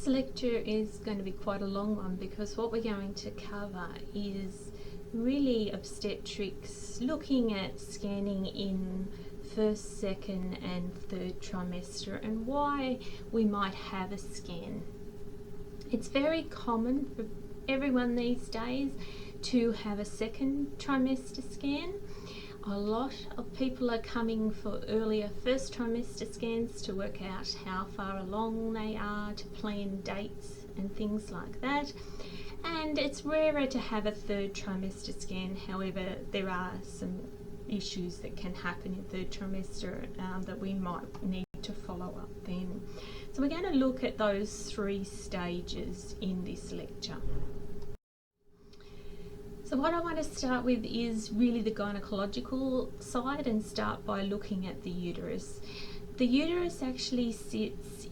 This lecture is going to be quite a long one because what we're going to cover is really obstetrics, looking at scanning in first, second and third trimester and why we might have a scan. It's very common for everyone these days to have a second trimester scan. A lot of people are coming for earlier first trimester scans to work out how far along they are, to plan dates and things like that. And it's rarer to have a third trimester scan. However, there are some issues that can happen in third trimester that we might need to follow up then. So we're going to look at those three stages in this lecture. So what I want to start with is really the gynecological side and start by looking at the uterus. The uterus actually sits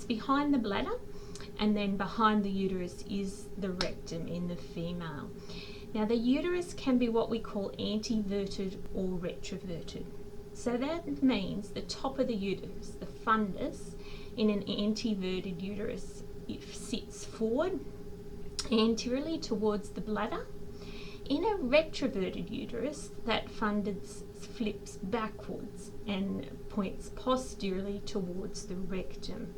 behind the bladder, and then behind the uterus is the rectum in the female. Now the uterus can be what we call anteverted or retroverted. So that means the top of the uterus, the fundus, in an anteverted uterus, it sits forward anteriorly towards the bladder. In a retroverted uterus, that fundus flips backwards and points posteriorly towards the rectum.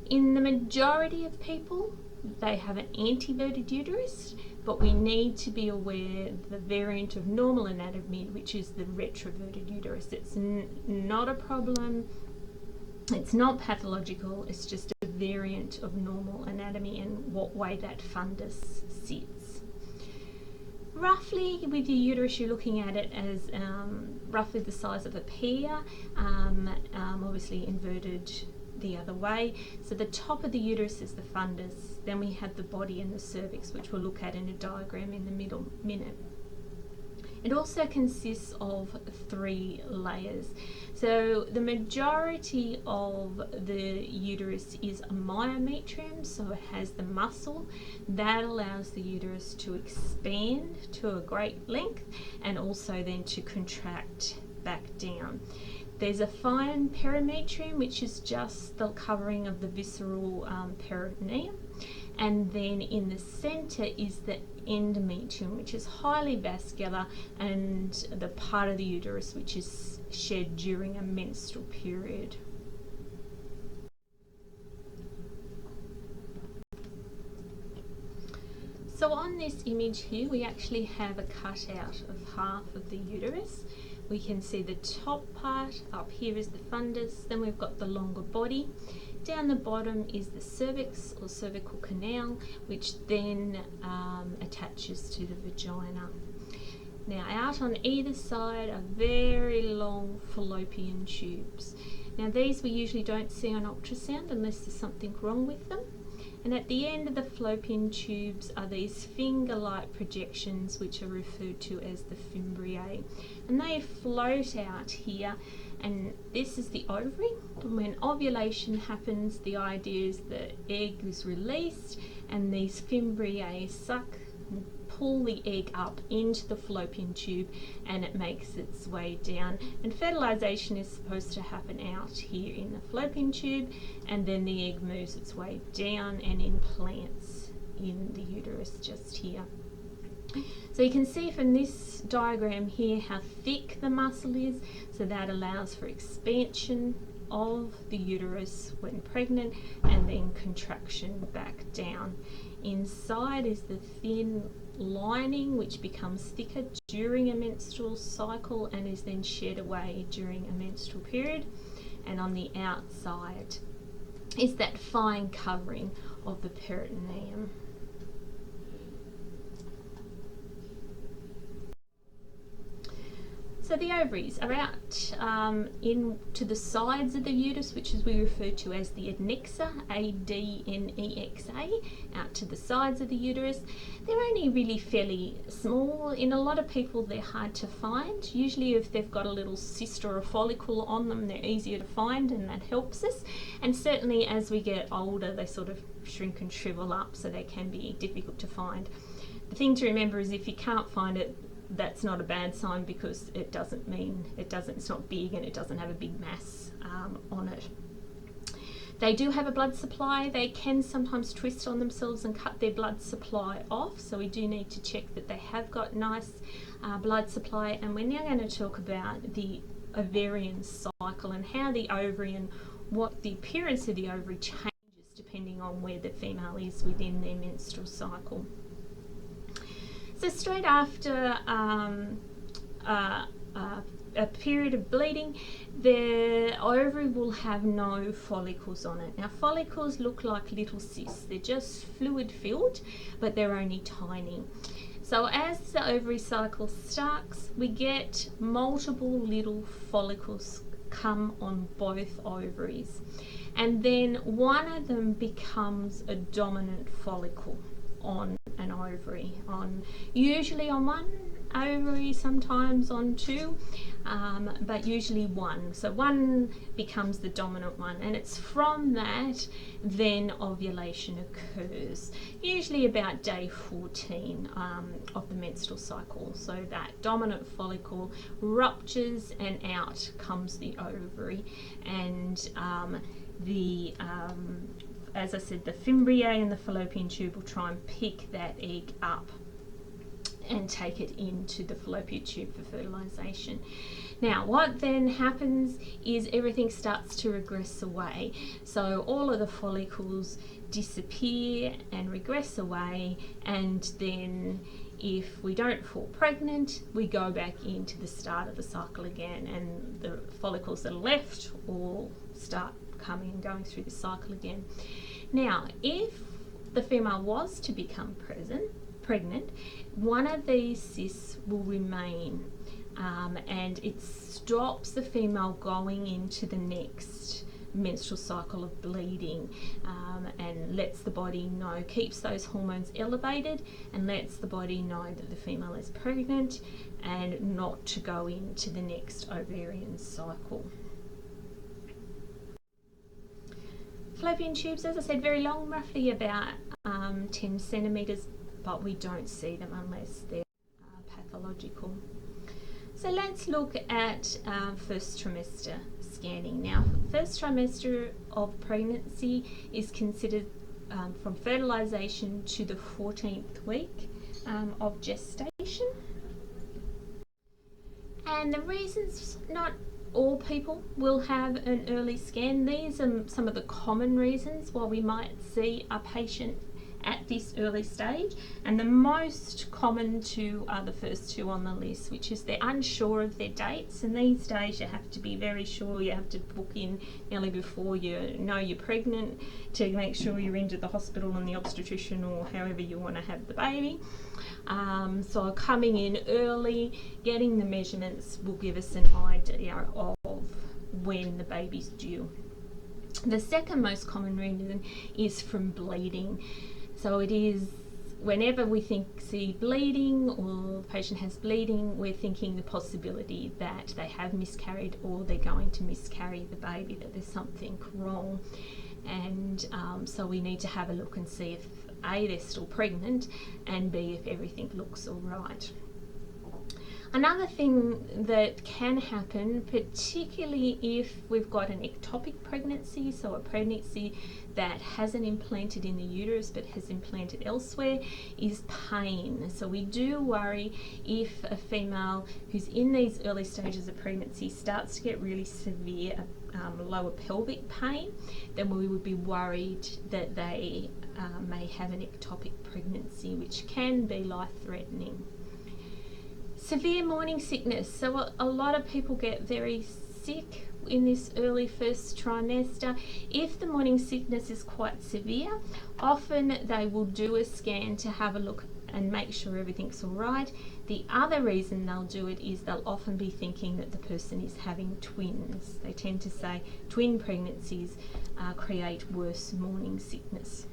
In the majority of people, they have an anteverted uterus, but we need to be aware of the variant of normal anatomy, which is the retroverted uterus. It's not a problem, it's not pathological, it's just a variant of normal anatomy and what way that fundus sits. Roughly with your uterus, you're looking at it as roughly the size of a pear, obviously inverted the other way. So the top of the uterus is the fundus, then we have the body and the cervix, which we'll look at in a diagram in the middle minute. It also consists of 3 layers. So the majority of the uterus is a myometrium, so it has the muscle that allows the uterus to expand to a great length and also then to contract back down. There's a fine perimetrium, which is just the covering of the visceral peritoneum. And then in the center is the endometrium, which is highly vascular, and the part of the uterus which is shed during a menstrual period. So on this image here, we actually have a cutout of half of the uterus. We can see the top part. Up here is the fundus, then we've got the longer body. Down the bottom is the cervix or cervical canal, which then attaches to the vagina. Now out on either side are very long fallopian tubes. Now these we usually don't see on ultrasound unless there's something wrong with them. And at the end of the fallopian tubes are these finger-like projections, which are referred to as the fimbriae. And they float out here, and this is the ovary. And when ovulation happens, the idea is the egg is released and these fimbriae suck and pull the egg up into the fallopian tube, and it makes its way down. And fertilization is supposed to happen out here in the fallopian tube, and then the egg moves its way down and implants in the uterus just here. So you can see from this diagram here how thick the muscle is, so that allows for expansion of the uterus when pregnant and then contraction back down. Inside is the thin lining, which becomes thicker during a menstrual cycle and is then shed away during a menstrual period. And on the outside is that fine covering of the peritoneum. So the ovaries are out in to the sides of the uterus, which is we refer to as the adnexa, A-D-N-E-X-A, out to the sides of the uterus. They're only really fairly small. In a lot of people they're hard to find. Usually if they've got a little cyst or a follicle on them, they're easier to find, and that helps us. And certainly as we get older, they sort of shrink and shrivel up, so they can be difficult to find. The thing to remember is if you can't find it, that's not a bad sign, because it doesn't mean it's not big and it doesn't have a big mass on it. They do have a blood supply. They can sometimes twist on themselves and cut their blood supply off, so we do need to check that they have got nice blood supply. And we're now going to talk about the ovarian cycle and how the ovary and what the appearance of the ovary changes depending on where the female is within their menstrual cycle. So straight after a period of bleeding, the ovary will have no follicles on it. Now, follicles look like little cysts. They're just fluid filled, but they're only tiny. So as the ovary cycle starts, we get multiple little follicles come on both ovaries, and then one of them becomes a dominant follicle on an ovary, usually on one ovary, sometimes on two, but usually one. So one becomes the dominant one, and it's from that then ovulation occurs, usually about day 14 of the menstrual cycle. So that dominant follicle ruptures and out comes the ovary, and as I said, the fimbriae and the fallopian tube will try and pick that egg up and take it into the fallopian tube for fertilization. Now, what then happens is everything starts to regress away. So all of the follicles disappear and regress away, and then if we don't fall pregnant, we go back into the start of the cycle again, and the follicles that are left all start coming and going through the cycle again. Now, if the female was to become pregnant, one of these cysts will remain, and it stops the female going into the next menstrual cycle of bleeding, and lets the body know, keeps those hormones elevated and lets the body know that the female is pregnant and not to go into the next ovarian cycle. Fallopian tubes, as I said, very long, roughly about 10 centimetres, but we don't see them unless they're pathological. So let's look at first trimester scanning. Now, first trimester of pregnancy is considered from fertilization to the 14th week of gestation. And the reasons, not all people will have an early scan. These are some of the common reasons why we might see a patient at this early stage, and the most common two are the first two on the list, which is they're unsure of their dates, and these days you have to be very sure. You have to book in nearly before you know you're pregnant to make sure you're into the hospital and the obstetrician or however you want to have the baby. So coming in early, getting the measurements will give us an idea of when the baby's due. The second most common reason is from bleeding. So it is whenever we see bleeding or the patient has bleeding, we're thinking the possibility that they have miscarried or they're going to miscarry the baby, that there's something wrong. And so we need to have a look and see if A, they're still pregnant, and B, if everything looks all right. Another thing that can happen, particularly if we've got an ectopic pregnancy, so a pregnancy that hasn't implanted in the uterus but has implanted elsewhere, is pain. So we do worry if a female who's in these early stages of pregnancy starts to get really severe lower pelvic pain, then we would be worried that they may have an ectopic pregnancy, which can be life-threatening. Severe morning sickness. So a lot of people get very sick in this early first trimester. If the morning sickness is quite severe, often they will do a scan to have a look and make sure everything's all right. The other reason they'll do it is they'll often be thinking that the person is having twins. They tend to say twin pregnancies create worse morning sickness.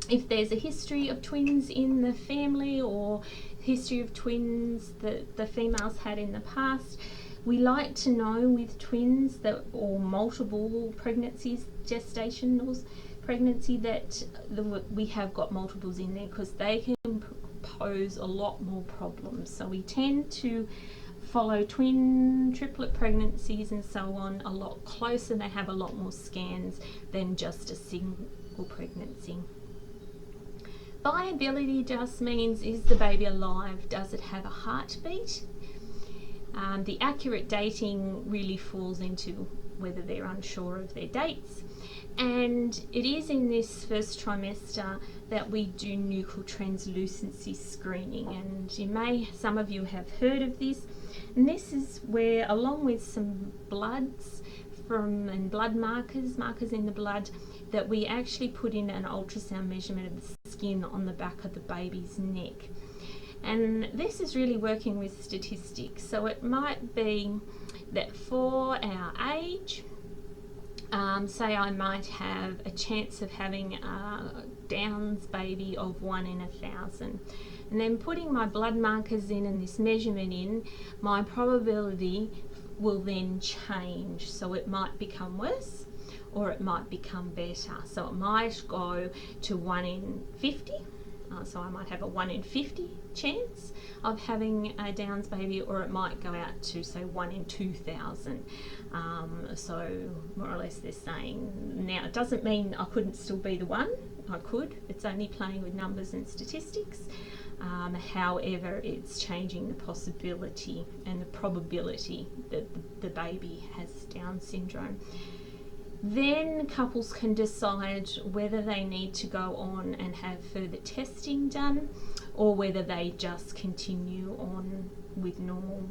If there's a history of twins in the family or history of twins that the females had in the past, we like to know with twins that, or multiple pregnancies, gestational pregnancy, that we have got multiples in there, because they can pose a lot more problems. So we tend to follow twin, triplet pregnancies and so on a lot closer. They have a lot more scans than just a single pregnancy. Viability just means, is the baby alive? Does it have a heartbeat? The accurate dating really falls into whether they're unsure of their dates. And it is in this first trimester that we do nuchal translucency screening, and some of you have heard of this. And this is where, along with some bloods and blood markers in the blood, that we actually put in an ultrasound measurement of the skin on the back of the baby's neck. And this is really working with statistics. So it might be that for our age, say I might have a chance of having a Downs baby of 1 in 1,000. And then putting my blood markers in and this measurement in, my probability will then change. So it might become worse or it might become better. So it might go to 1 in 50. So I might have a 1 in 50 chance of having a Downs baby, or it might go out to say 1 in 2,000. So more or less they're saying, now it doesn't mean I couldn't still be the one. I could. It's only playing with numbers and statistics. However, it's changing the possibility and the probability that the baby has Down syndrome. Then couples can decide whether they need to go on and have further testing done, or whether they just continue on with normal,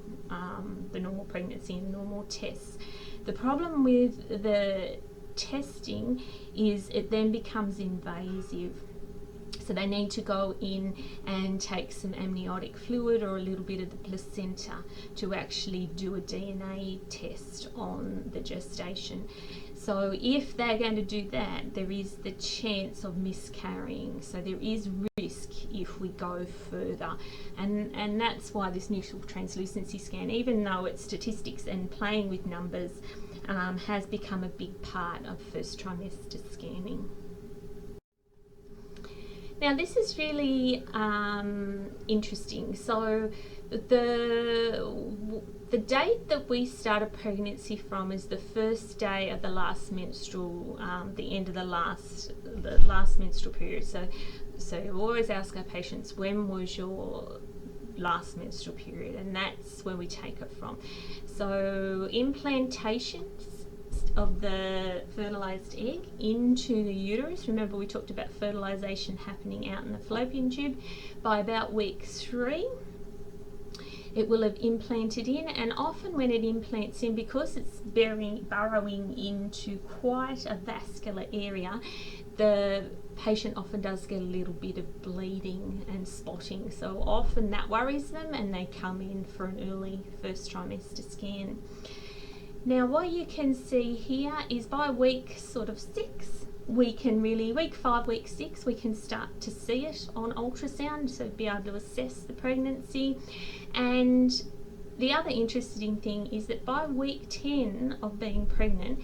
the normal pregnancy and normal tests. The problem with the testing is it then becomes invasive. So they need to go in and take some amniotic fluid or a little bit of the placenta to actually do a DNA test on the gestation. So if they're going to do that, there is the chance of miscarrying. So there is risk if we go further. And that's why this nuchal translucency scan, even though it's statistics and playing with numbers, has become a big part of first trimester scanning. Now this is really interesting. So the date that we start a pregnancy from is the first day of the last menstrual, the end of the last menstrual period. So you always ask our patients, when was your last menstrual period? And that's where we take it from. So implantations of the fertilized egg into the uterus. Remember we talked about fertilization happening out in the fallopian tube. By about week 3, it will have implanted in, and often when it implants in, because it's burrowing into quite a vascular area, the patient often does get a little bit of bleeding and spotting. So often that worries them and they come in for an early first trimester scan. Now what you can see here is by week sort of 6, we can really, week 5, week 6, we can start to see it on ultrasound, so be able to assess the pregnancy. And the other interesting thing is that by week 10 of being pregnant,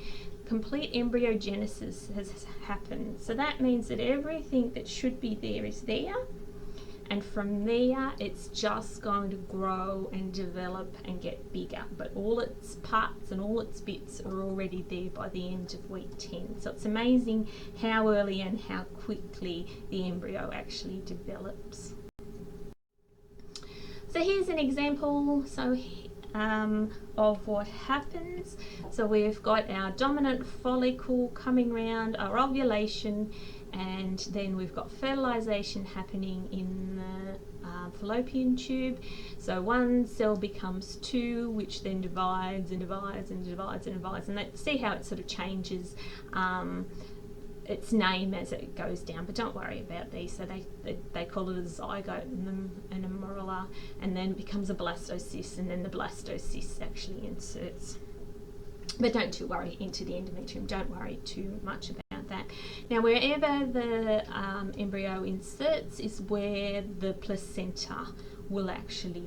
complete embryogenesis has happened. So that means that everything that should be there is there. And from there, it's just going to grow and develop and get bigger. But all its parts and all its bits are already there by the end of week 10. So it's amazing how early and how quickly the embryo actually develops. So here's an example of what happens. So we've got our dominant follicle coming round, our ovulation, and then we've got fertilization happening in the fallopian tube. So one cell becomes 2, which then divides and divides and divides and divides, and see how it sort of changes its name as it goes down. But don't worry about these. So they call it a zygote and a morula, and then it becomes a blastocyst, and then the blastocyst actually inserts. But don't too worry into the endometrium. Don't worry too much about that. Now wherever the embryo inserts is where the placenta will actually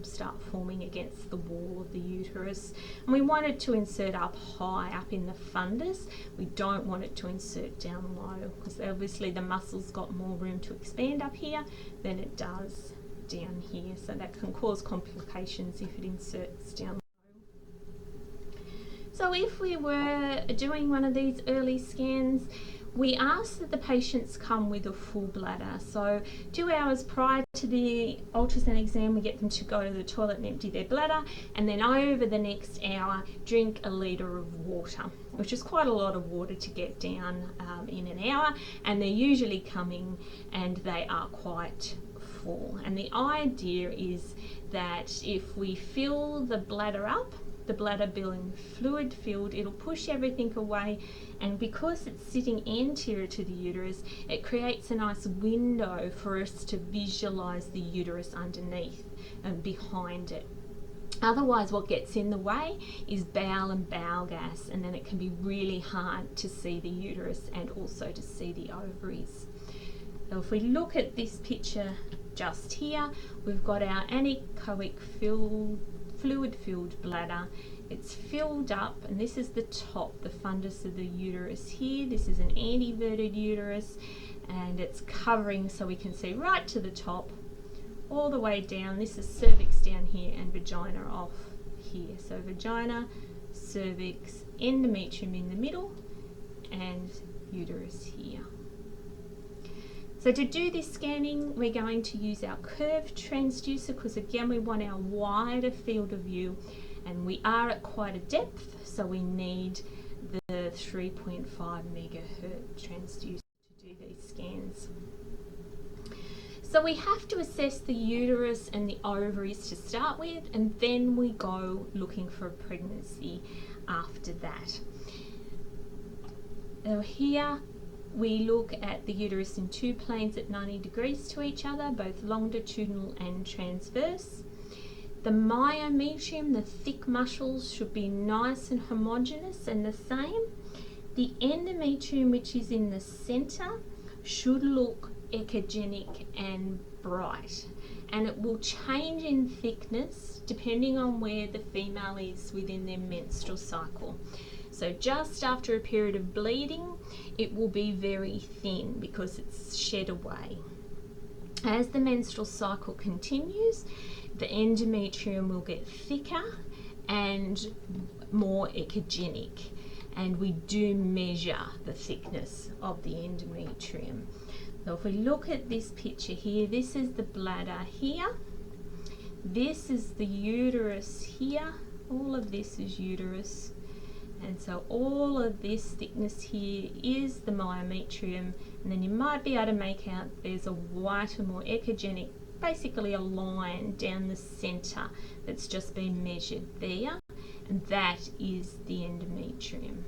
start forming against the wall of the uterus. And we want it to insert up high, up in the fundus. We don't want it to insert down low, because obviously the muscle's got more room to expand up here than it does down here, so that can cause complications if it inserts down. So if we were doing one of these early scans, we ask that the patients come with a full bladder. So 2 hours prior to the ultrasound exam, we get them to go to the toilet and empty their bladder, and then over the next hour drink a litre of water, which is quite a lot of water to get down in an hour, and they're usually coming and they are quite full. And the idea is that if we fill the bladder up, the bladder being fluid filled, it'll push everything away, and because it's sitting anterior to the uterus, it creates a nice window for us to visualize the uterus underneath and behind it. Otherwise, what gets in the way is bowel and bowel gas, and then it can be really hard to see the uterus and also to see the ovaries. So if we look at this picture just here, we've got our anechoic fluid-filled bladder. It's filled up, and this is the top, the fundus of the uterus here. This is an anteverted uterus, and it's covering so we can see right to the top, all the way down. This is cervix down here and vagina off here. So vagina, cervix, endometrium in the middle, and uterus here. So to do this scanning, we're going to use our curved transducer because again we want our wider field of view, and we are at quite a depth, so we need the 3.5 megahertz transducer to do these scans. So we have to assess the uterus and the ovaries to start with, and then we go looking for a pregnancy after that. Now here we look at the uterus in two planes at 90 degrees to each other, both longitudinal and transverse. The myometrium, the thick muscles, should be nice and homogeneous and the same. The endometrium, which is in the center, should look echogenic and bright, and it will change in thickness depending on where the female is within their menstrual cycle. So just after a period of bleeding, it will be very thin because it's shed away. As the menstrual cycle continues, the endometrium will get thicker and more echogenic, and we do measure the thickness of the endometrium. So if we look at this picture here, this is the bladder here, this is the uterus here, all of this is uterus, and so all of this thickness here is the myometrium, and then you might be able to make out there's a whiter, more echogenic, basically a line down the center that's just been measured there, and that is the endometrium.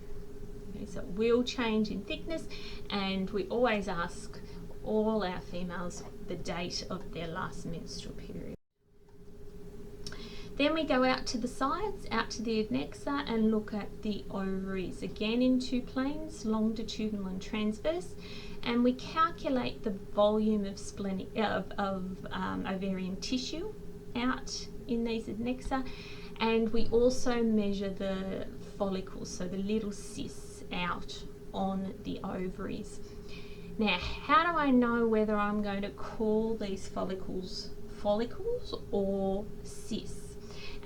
Okay, so it will change in thickness, and we always ask all our females the date of their last menstrual period. Then we go out to the sides, out to the adnexa, and look at the ovaries, again in two planes, longitudinal and transverse, and we calculate the volume of ovarian tissue out in these adnexa, and we also measure the follicles, so the little cysts out on the ovaries. Now, how do I know whether I'm going to call these follicles or cysts?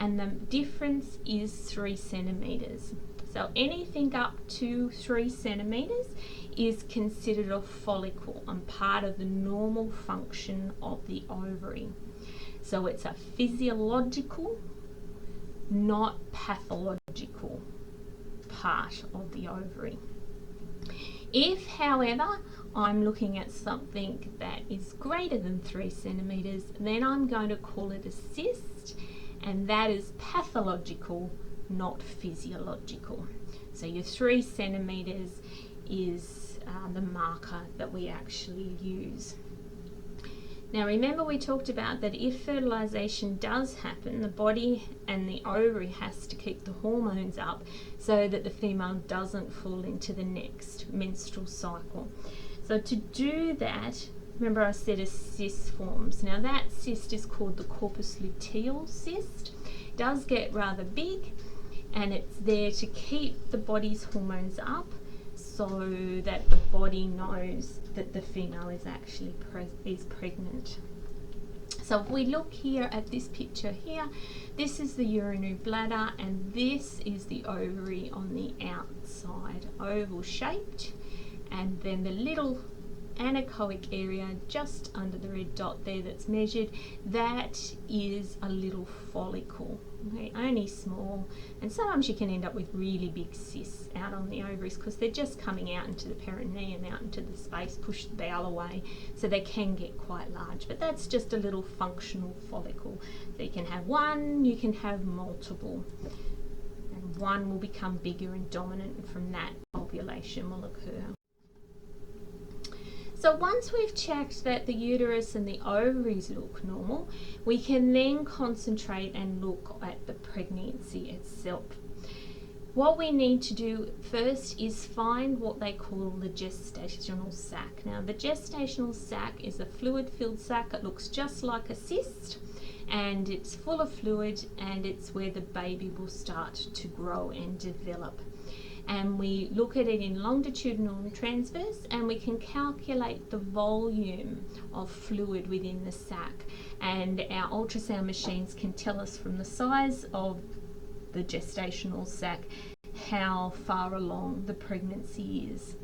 And the difference is 3 centimeters. So anything up to 3 centimeters is considered a follicle and part of the normal function of the ovary. So it's a physiological, not pathological part of the ovary. If, however, I'm looking at something that is greater than 3 centimeters, then I'm going to call it a cyst, and that is pathological, not physiological. So your 3 centimeters is the marker that we actually use. Now remember, we talked about that if fertilization does happen, the body and the ovary has to keep the hormones up so that the female doesn't fall into the next menstrual cycle. So to do that, remember I said a cyst forms. Now that cyst is called the corpus luteal cyst. It does get rather big, and it's there to keep the body's hormones up so that the body knows that the female is actually pregnant. So if we look here at this picture here, this is the urinary bladder and this is the ovary on the outside, oval shaped, and then the little anechoic area just under the red dot there that's measured, that is a little follicle, okay, only small, and sometimes you can end up with really big cysts out on the ovaries because they're just coming out into the perineum, out into the space, push the bowel away, so they can get quite large, but that's just a little functional follicle. So you can have one, you can have multiple, and one will become bigger and dominant, and from that ovulation will occur. So once we've checked that the uterus and the ovaries look normal, we can then concentrate and look at the pregnancy itself. What we need to do first is find what they call the gestational sac. Now, the gestational sac is a fluid-filled sac. It looks just like a cyst, and it's full of fluid, and it's where the baby will start to grow and develop. And we look at it in longitudinal and transverse, and we can calculate the volume of fluid within the sac, and our ultrasound machines can tell us from the size of the gestational sac how far along the pregnancy is.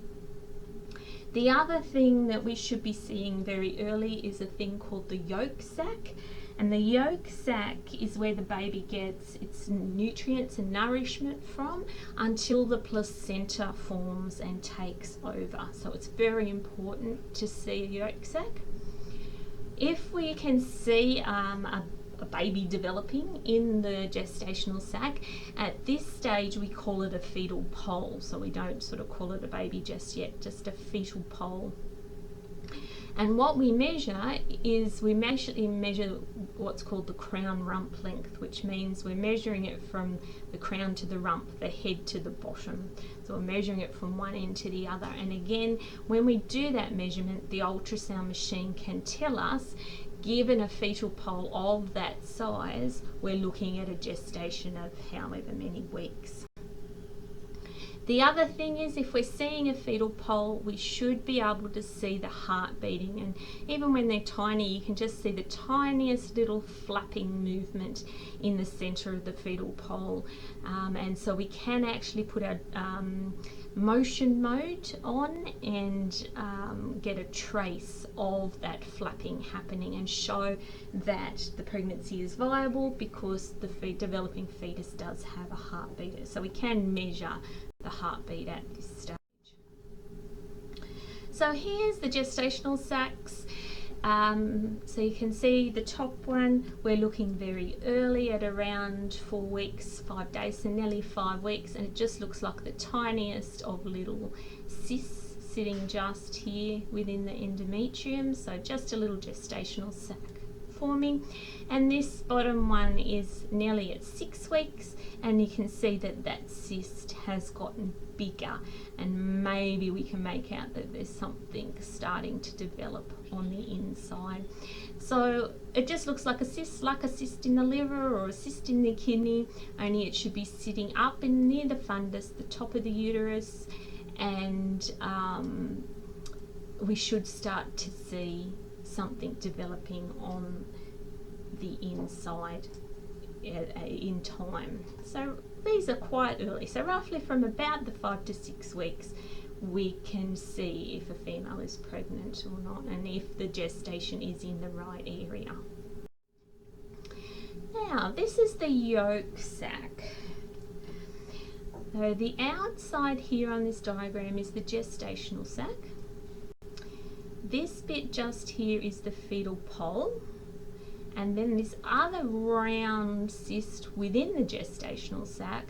The other thing that we should be seeing very early is a thing called the yolk sac. And the yolk sac is where the baby gets its nutrients and nourishment from until the placenta forms and takes over. So it's very important to see a yolk sac. If we can see a baby developing in the gestational sac, at this stage we call it a fetal pole. So we don't sort of call it a baby just yet, just a fetal pole. And what we measure is we measure what's called the crown rump length, which means we're measuring it from the crown to the rump, the head to the bottom. So we're measuring it from one end to the other. And again, when we do that measurement, the ultrasound machine can tell us, given a fetal pole of that size, we're looking at a gestation of however many weeks. The other thing is, if we're seeing a fetal pole, we should be able to see the heart beating, and even when they're tiny, you can just see the tiniest little flapping movement in the center of the fetal pole, and so we can actually put our motion mode on and get a trace of that flapping happening and show that the pregnancy is viable because the developing fetus does have a heartbeat. So we can measure the heartbeat at this stage. So here's the gestational sacs. So you can see the top one, we're looking very early at around 4 weeks, 5 days, so nearly 5 weeks, and it just looks like the tiniest of little cysts sitting just here within the endometrium, so just a little gestational sac forming. And this bottom one is nearly at 6 weeks, and you can see that that cyst has gotten bigger, and maybe we can make out that there's something starting to develop on the inside. So it just looks like a cyst in the liver or a cyst in the kidney, only it should be sitting up in near the fundus, the top of the uterus, and we should start to see something developing on the inside in time. So these are quite early, so roughly from about the 5 to 6 weeks we can see if a female is pregnant or not, and if the gestation is in the right area. Now this is the yolk sac. So the outside here on this diagram is the gestational sac. This bit just here is the fetal pole, and then this other round cyst within the gestational sac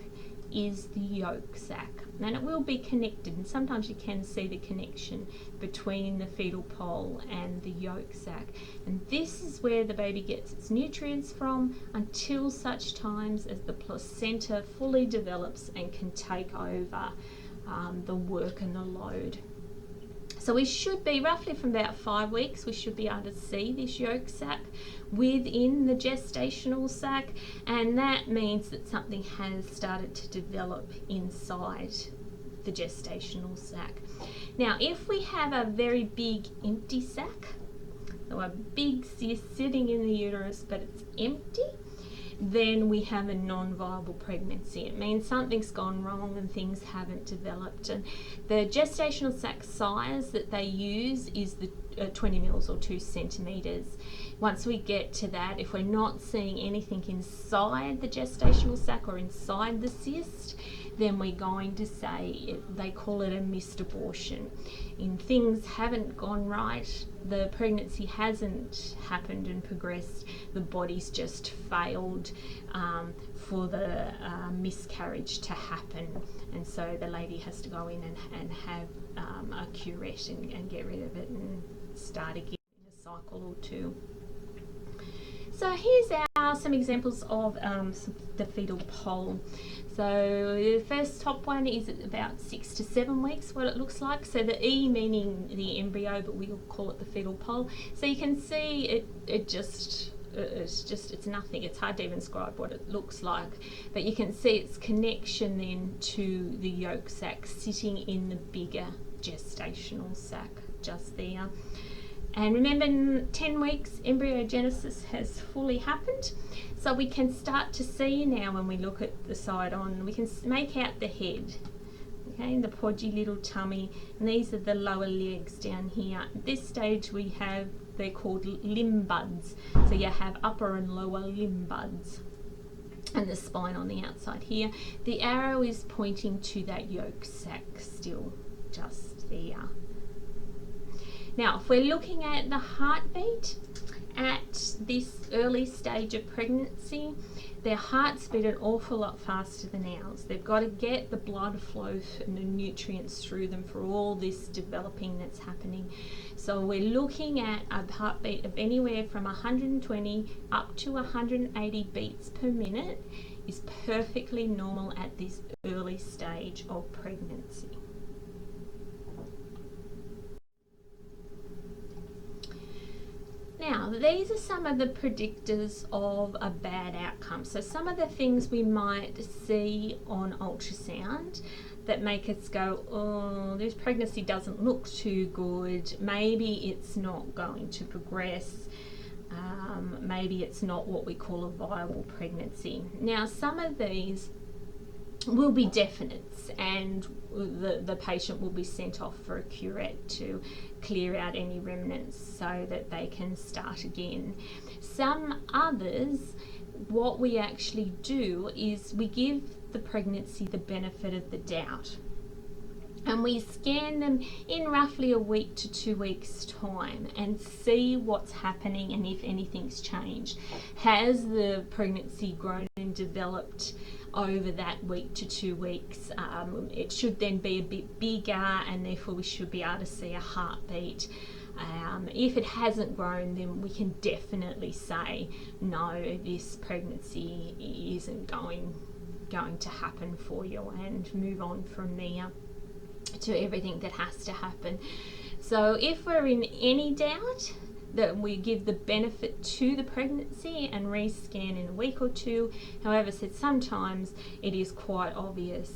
is the yolk sac, and it will be connected, and sometimes you can see the connection between the fetal pole and the yolk sac, and this is where the baby gets its nutrients from until such times as the placenta fully develops and can take over the work and the load. So we should be roughly from about 5 weeks, we should be able to see this yolk sac within the gestational sac, and that means that something has started to develop inside the gestational sac. Now if we have a very big empty sac, so a big cyst sitting in the uterus but it's empty, then we have a non-viable pregnancy. It means something's gone wrong and things haven't developed. And the gestational sac size that they use is the 20 mils or 2 centimeters. Once we get to that, if we're not seeing anything inside the gestational sac or inside the cyst, then we're going to say they call it a missed abortion. And things haven't gone right, the pregnancy hasn't happened and progressed, the body's just failed for the miscarriage to happen, and so the lady has to go in and have a curette and get rid of it and start again in a cycle or two. So here's some examples of the fetal pole. So the first top one is about 6 to 7 weeks, what it looks like. So the E meaning the embryo, but we'll call it the fetal pole. So you can see it's nothing. It's hard to even describe what it looks like, but you can see its connection then to the yolk sac sitting in the bigger gestational sac just there. And remember, 10 weeks embryogenesis has fully happened, so we can start to see now when we look at the side on, we can make out the head, okay, the podgy little tummy, and these are the lower legs down here. At this stage we have, they're called limb buds, so you have upper and lower limb buds, and the spine on the outside here. The arrow is pointing to that yolk sac still just there. Now, if we're looking at the heartbeat at this early stage of pregnancy, their hearts beat an awful lot faster than ours. They've got to get the blood flow and the nutrients through them for all this developing that's happening. So we're looking at a heartbeat of anywhere from 120 up to 180 beats per minute is perfectly normal at this early stage of pregnancy. Now, these are some of the predictors of a bad outcome. So some of the things we might see on ultrasound that make us go, oh, this pregnancy doesn't look too good. Maybe it's not going to progress. Maybe it's not what we call a viable pregnancy. Now, some of these will be definites, and the patient will be sent off for a curette to clear out any remnants so that they can start again. Some others, what we actually do is we give the pregnancy the benefit of the doubt, and we scan them in roughly a week to 2 weeks time and see what's happening and if anything's changed. Has the pregnancy grown and developed over that week to 2 weeks? It should then be a bit bigger, and therefore we should be able to see a heartbeat. If it hasn't grown, then we can definitely say, no, this pregnancy isn't going to happen for you, and move on from there to everything that has to happen. So if we're in any doubt, that we give the benefit to the pregnancy and rescan in a week or two. However, said sometimes it is quite obvious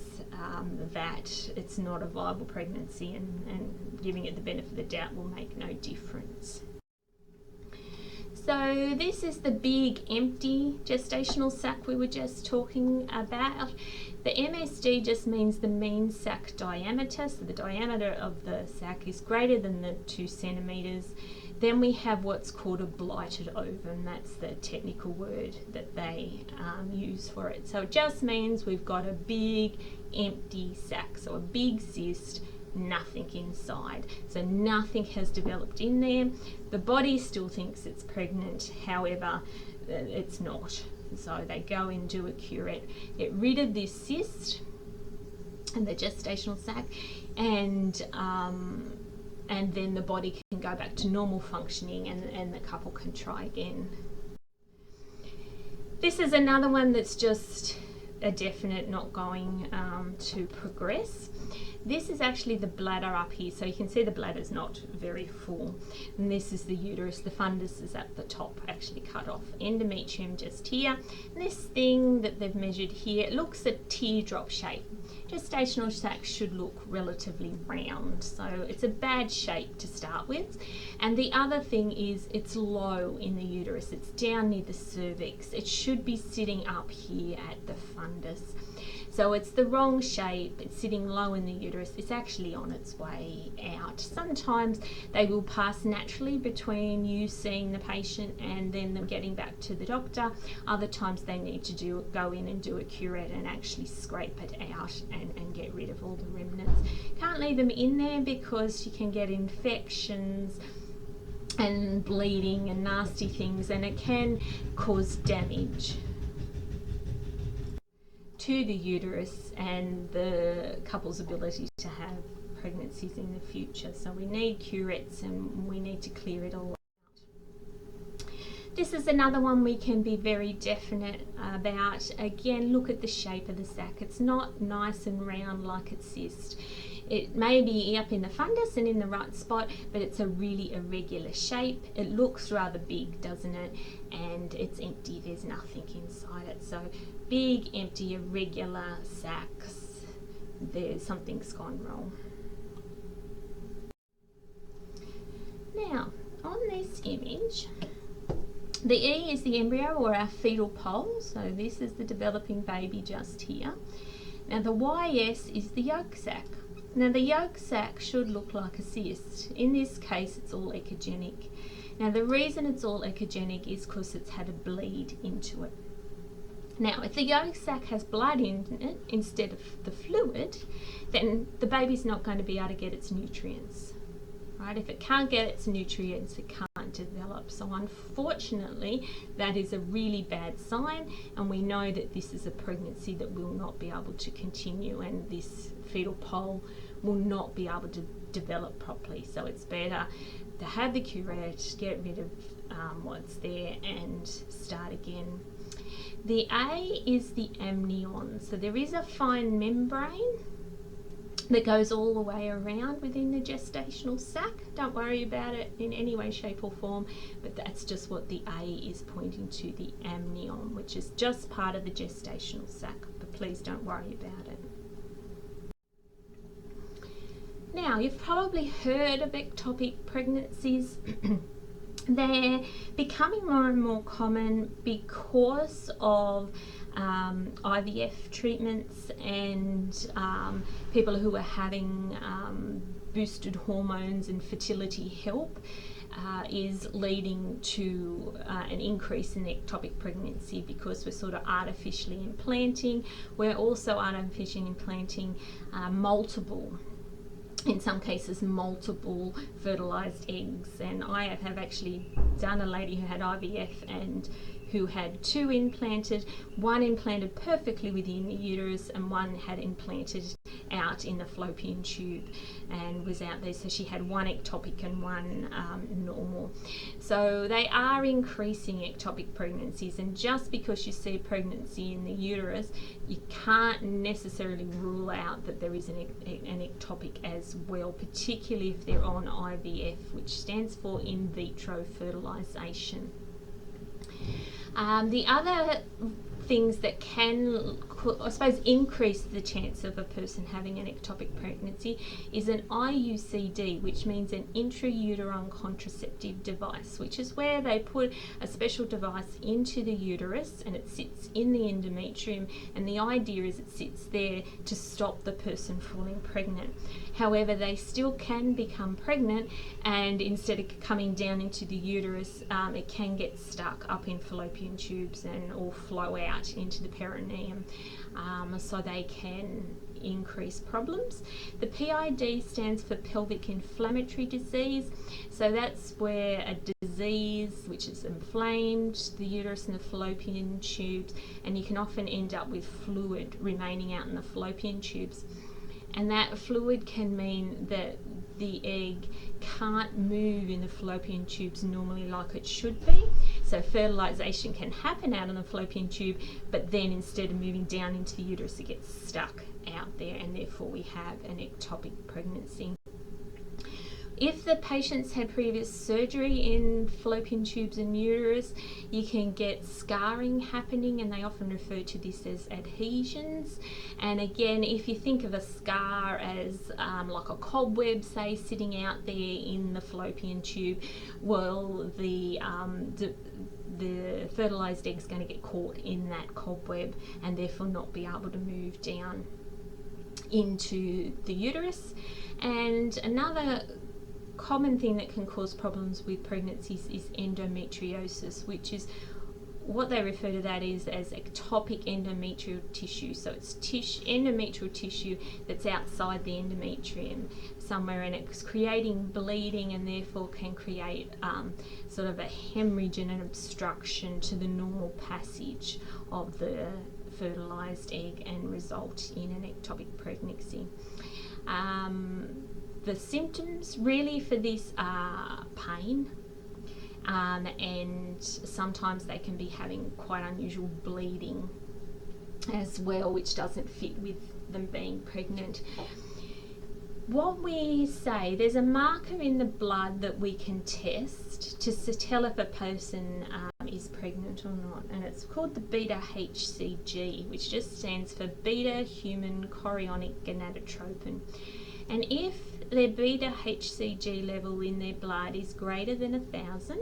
that it's not a viable pregnancy, and giving it the benefit of the doubt will make no difference. So this is the big empty gestational sac we were just talking about. The MSD just means the mean sac diameter, so the diameter of the sac is greater than the 2 centimeters. Then we have what's called a blighted ovum. That's the technical word that they use for it. So it just means we've got a big empty sac, so a big cyst, nothing inside. So nothing has developed in there. The body still thinks it's pregnant, however, it's not. So they go and do a curette, get rid of this cyst and the gestational sac, and then the body can go back to normal functioning, and the couple can try again. This is another one that's just a definite not going to progress. This is actually the bladder up here, so you can see the bladder's not very full, and this is the uterus. The fundus is at the top, at actually cut off. Endometrium just here. And this thing that they've measured here, it looks a teardrop shape. Gestational sac should look relatively round, so it's a bad shape to start with. And the other thing is it's low in the uterus. It's down near the cervix. It should be sitting up here at the fundus. So it's the wrong shape. It's sitting low in the uterus. It's actually on its way out. Sometimes they will pass naturally between you seeing the patient and then them getting back to the doctor. Other times they need to go in and do a curette and actually scrape it out and get rid of all the remnants. Can't leave them in there because you can get infections and bleeding and nasty things, and it can cause damage to the uterus and the couple's ability to have pregnancies in the future. So we need curettes and we need to clear it all out. This is another one we can be very definite about. Again, look at the shape of the sac. It's not nice and round like a cyst. It may be up in the fundus and in the right spot, but it's a really irregular shape. It looks rather big, doesn't it? And it's empty, there's nothing inside it. So big, empty, irregular sacs, something's gone wrong. Now, on this image, the E is the embryo or our fetal pole. So this is the developing baby just here. Now the YS is the yolk sac. Now the yolk sac should look like a cyst. In this case it's all echogenic. Now the reason it's all echogenic is because it's had a bleed into it. Now if the yolk sac has blood in it instead of the fluid, then the baby's not going to be able to get its nutrients. Right? If it can't get its nutrients, it can't develop. So unfortunately, that is a really bad sign, and we know that this is a pregnancy that will not be able to continue, and this fetal pole will not be able to develop properly. So it's better to have the curette, get rid of what's there and start again. The A is the amnion. So there is a fine membrane that goes all the way around within the gestational sac. Don't worry about it in any way, shape or form, but that's just what the A is pointing to, the amnion, which is just part of the gestational sac, but please don't worry about it. Now, you've probably heard of ectopic pregnancies. They're becoming more and more common because of IVF treatments and people who are having boosted hormones and fertility help is leading to an increase in ectopic pregnancy, because we're sort of artificially implanting. We're also artificially implanting in some cases multiple fertilized eggs, and I have actually done a lady who had IVF and who had 2 implanted, one implanted perfectly within the uterus and one had implanted out in the fallopian tube and was out there. So she had 1 ectopic and 1 normal. So they are increasing ectopic pregnancies, and just because you see a pregnancy in the uterus, you can't necessarily rule out that there is an ectopic as well, particularly if they're on IVF, which stands for in vitro fertilization. The other things that can, I suppose, increase the chance of a person having an ectopic pregnancy is an IUCD, which means an intrauterine contraceptive device, which is where they put a special device into the uterus and it sits in the endometrium, and the idea is it sits there to stop the person falling pregnant. However, they still can become pregnant, and instead of coming down into the uterus, it can get stuck up in fallopian tubes and or flow out into the perineum, so they can increase problems. The PID stands for pelvic inflammatory disease, so that's where a disease which is inflamed the uterus and the fallopian tubes, and you can often end up with fluid remaining out in the fallopian tubes, and that fluid can mean that the egg can't move in the fallopian tubes normally like it should be. So fertilization can happen out in the fallopian tube, but then instead of moving down into the uterus, it gets stuck out there, and therefore we have an ectopic pregnancy. If the patient's had previous surgery in fallopian tubes and uterus, you can get scarring happening, and they often refer to this as adhesions. And again, if you think of a scar as like a cobweb, say, sitting out there in the fallopian tube, well, the fertilized egg is going to get caught in that cobweb and therefore not be able to move down into the uterus. And another common thing that can cause problems with pregnancies is endometriosis, which is what they refer to that is as ectopic endometrial tissue. So it's endometrial tissue that's outside the endometrium somewhere, and it's creating bleeding and therefore can create sort of a hemorrhage and an obstruction to the normal passage of the fertilized egg and result in an ectopic pregnancy. The symptoms really for this are pain, and sometimes they can be having quite unusual bleeding as well, which doesn't fit with them being pregnant. What we say, there's a marker in the blood that we can test to tell if a person is pregnant or not, and it's called the beta HCG, which just stands for beta human chorionic gonadotropin. And if their beta HCG level in their blood is greater than 1,000,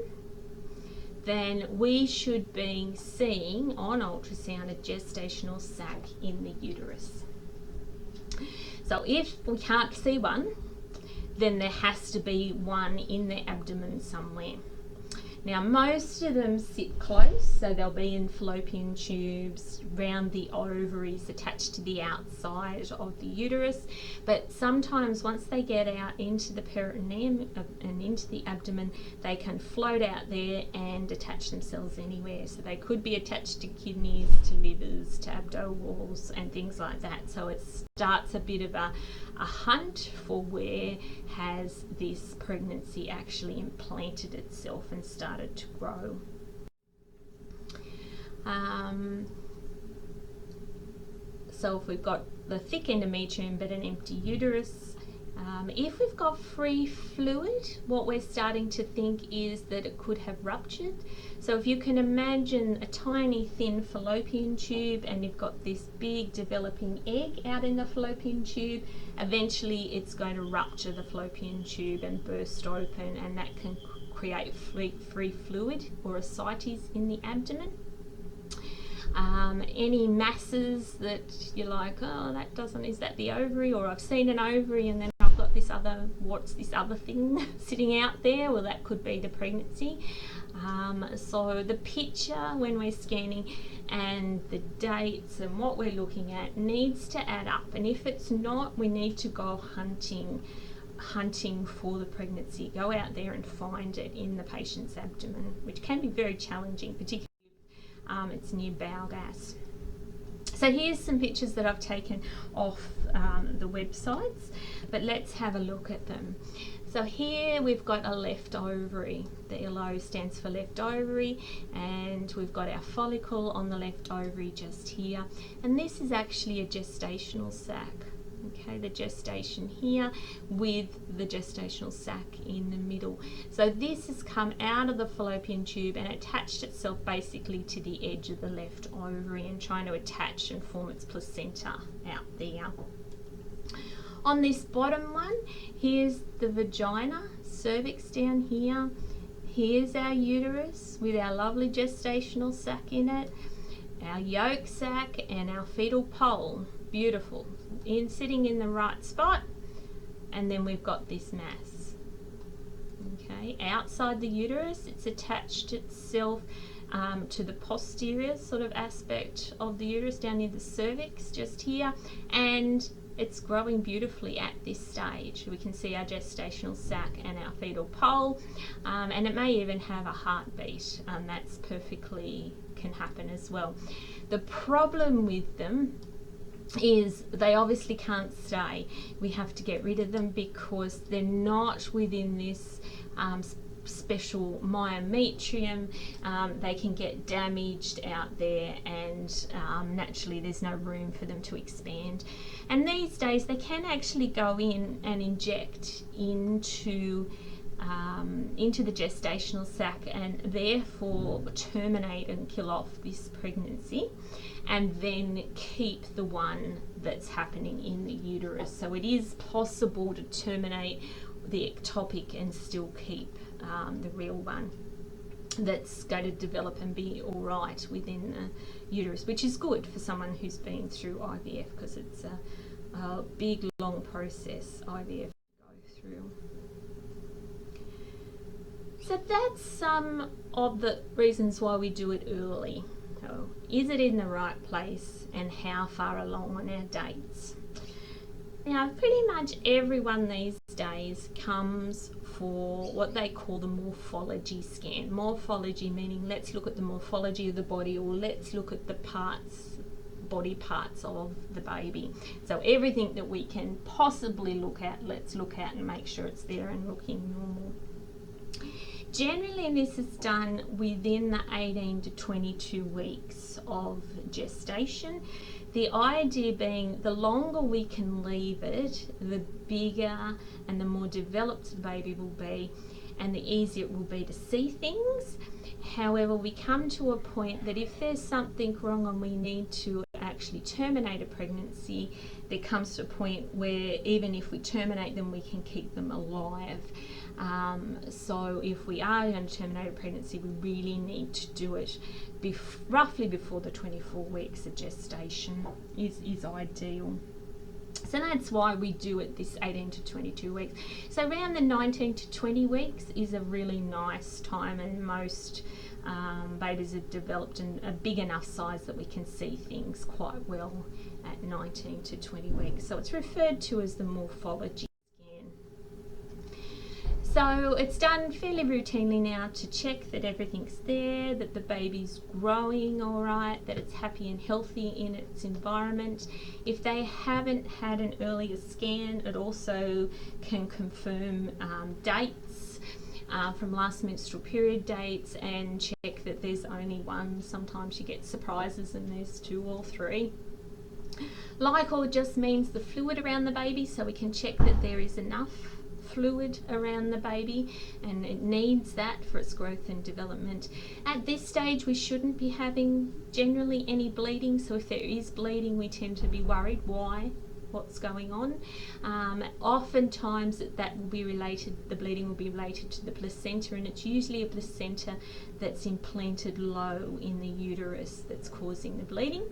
then we should be seeing on ultrasound a gestational sac in the uterus. So if we can't see one, then there has to be one in the abdomen somewhere. Now, most of them sit close, so they'll be in fallopian tubes, round the ovaries, attached to the outside of the uterus. But sometimes once they get out into the peritoneum and into the abdomen, they can float out there and attach themselves anywhere. So they could be attached to kidneys, to livers, to abdo walls and things like that. So it starts a bit of a hunt for where has this pregnancy actually implanted itself and started to grow. So if we've got the thick endometrium but an empty uterus, if we've got free fluid, what we're starting to think is that it could have ruptured. So if you can imagine a tiny thin fallopian tube and you've got this big developing egg out in the fallopian tube, eventually it's going to rupture the fallopian tube and burst open, and that can create free fluid or ascites in the abdomen. Any masses that you're like, oh, that doesn't, is that the ovary? Or I've seen an ovary and then I've got this other, what's this other thing sitting out there? Well, that could be the pregnancy. So the picture when we're scanning and the dates and what we're looking at needs to add up, and if it's not, we need to go hunting for the pregnancy. Go out there and find it in the patient's abdomen, which can be very challenging, particularly if it's near bowel gas. So here's some pictures that I've taken off the websites, but let's have a look at them. So here we've got a left ovary. The LO stands for left ovary, and we've got our follicle on the left ovary just here. And this is actually a gestational sac. Okay, the gestation here with the gestational sac in the middle. So this has come out of the fallopian tube and attached itself basically to the edge of the left ovary and trying to attach and form its placenta out there. On this bottom one, here's the vagina, cervix down here. Here's our uterus with our lovely gestational sac in it, our yolk sac and our fetal pole. Beautiful. Sitting in the right spot, and then we've got this mass. Okay, outside the uterus, it's attached itself to the posterior sort of aspect of the uterus down near the cervix just here, and it's growing beautifully at this stage. We can see our gestational sac and our fetal pole, and it may even have a heartbeat. That's perfectly can happen as well. The problem with them is they obviously can't stay. We have to get rid of them because they're not within this special myometrium, they can get damaged out there, and naturally there's no room for them to expand. And these days they can actually go in and inject into the gestational sac and therefore terminate and kill off this pregnancy, and then keep the one that's happening in the uterus. So it is possible to terminate the ectopic and still keep the real one that's going to develop and be all right within the uterus, which is good for someone who's been through IVF, because it's a big long process IVF to go through. So that's some of the reasons why we do it early. So is it in the right place, and how far along on our dates? Now, pretty much everyone these days comes for what they call the morphology scan. Morphology meaning let's look at the morphology of the body, or let's look at the body parts of the baby. So everything that we can possibly look at, let's look at and make sure it's there and looking normal. Generally, this is done within the 18 to 22 weeks of gestation. The idea being the longer we can leave it, the bigger and the more developed the baby will be, and the easier it will be to see things. However, we come to a point that if there's something wrong and we need to actually terminate a pregnancy, there comes to a point where even if we terminate them, we can keep them alive. So if we are going to terminate a pregnancy, we really need to do it roughly before the 24 weeks of gestation is ideal. So that's why we do it this 18 to 22 weeks. So around the 19 to 20 weeks is a really nice time, and most babies have developed in a big enough size that we can see things quite well at 19 to 20 weeks. So it's referred to as the morphology scan. So it's done fairly routinely now to check that everything's there, that the baby's growing all right, that it's happy and healthy in its environment. If they haven't had an earlier scan, it also can confirm dates from last menstrual period dates, and check that there's only one. Sometimes you get surprises and there's 2 or 3. Glycol just means the fluid around the baby, so we can check that there is enough fluid around the baby, and it needs that for its growth and development. At this stage we shouldn't be having generally any bleeding, so if there is bleeding we tend to be worried. What's going on? Oftentimes that will be related, the bleeding will be related to the placenta, and it's usually a placenta that's implanted low in the uterus that's causing the bleeding.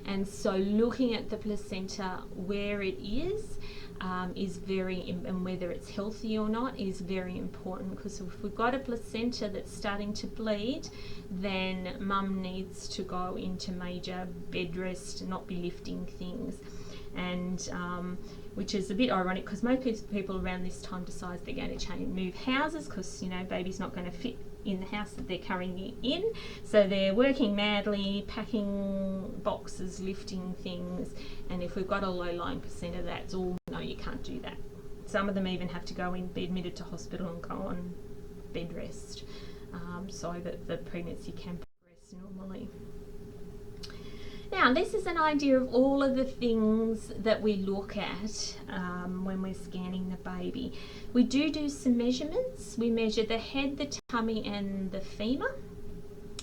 And so looking at the placenta where it is and whether it's healthy or not is very important, because if we've got a placenta that's starting to bleed, then mum needs to go into major bed rest, not be lifting things. And which is a bit ironic, because most people around this time decide they're going to move houses, because baby's not going to fit in the house that they're currently in, so they're working madly, packing boxes, lifting things. And if we've got a low-lying placenta, that's all. No, you can't do that. Some of them even have to go be admitted to hospital and go on bed rest, so that the pregnancy can progress normally. Now, this is an idea of all of the things that we look at when we're scanning the baby. We do some measurements. We measure the head, the tummy and the femur,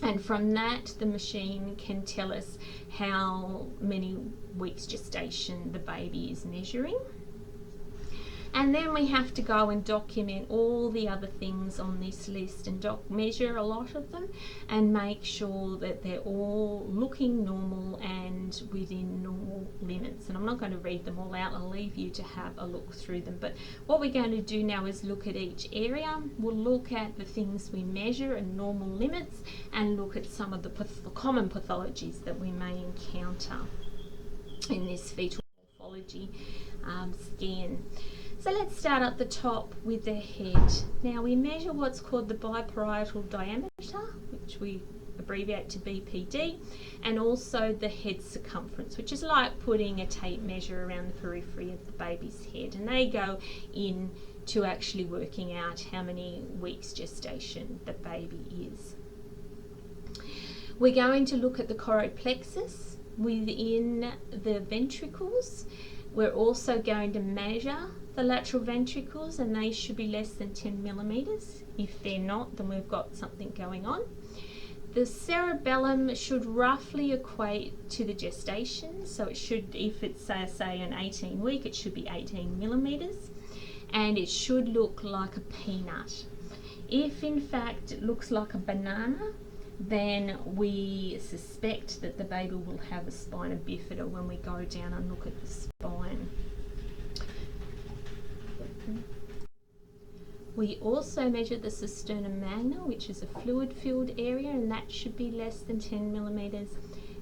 and from that the machine can tell us how many weeks gestation the baby is measuring. And then we have to go and document all the other things on this list and measure a lot of them and make sure that they're all looking normal and within normal limits. And I'm not going to read them all out, I'll leave you to have a look through them. But what we're going to do now is look at each area. We'll look at the things we measure and normal limits, and look at some of the common pathologies that we may encounter in this fetal morphology scan. So let's start at the top with the head. Now we measure what's called the biparietal diameter, which we abbreviate to BPD, and also the head circumference, which is like putting a tape measure around the periphery of the baby's head, and they go in to actually working out how many weeks gestation the baby is. We're going to look at the choroid plexus within the ventricles. We're also going to measure the lateral ventricles, and they should be less than 10 millimeters. If they're not, then we've got something going on. The cerebellum should roughly equate to the gestation, so it should, if it's say an 18 week, it should be 18 millimeters, and it should look like a peanut. If in fact it looks like a banana, then we suspect that the baby will have a spina bifida when we go down and look at the spine. We also measure the cisterna magna, which is a fluid-filled area, and that should be less than 10 millimeters.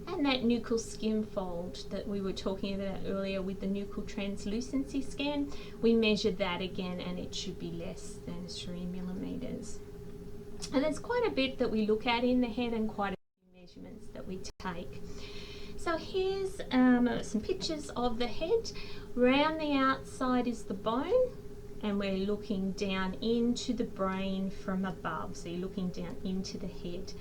And that nuchal skin fold that we were talking about earlier with the nuchal translucency scan, we measured that again, and it should be less than 3 millimeters. And there's quite a bit that we look at in the head and quite a few measurements that we take. So here's some pictures of the head. Round the outside is the bone, and we're looking down into the brain from above. So you're looking down into the head.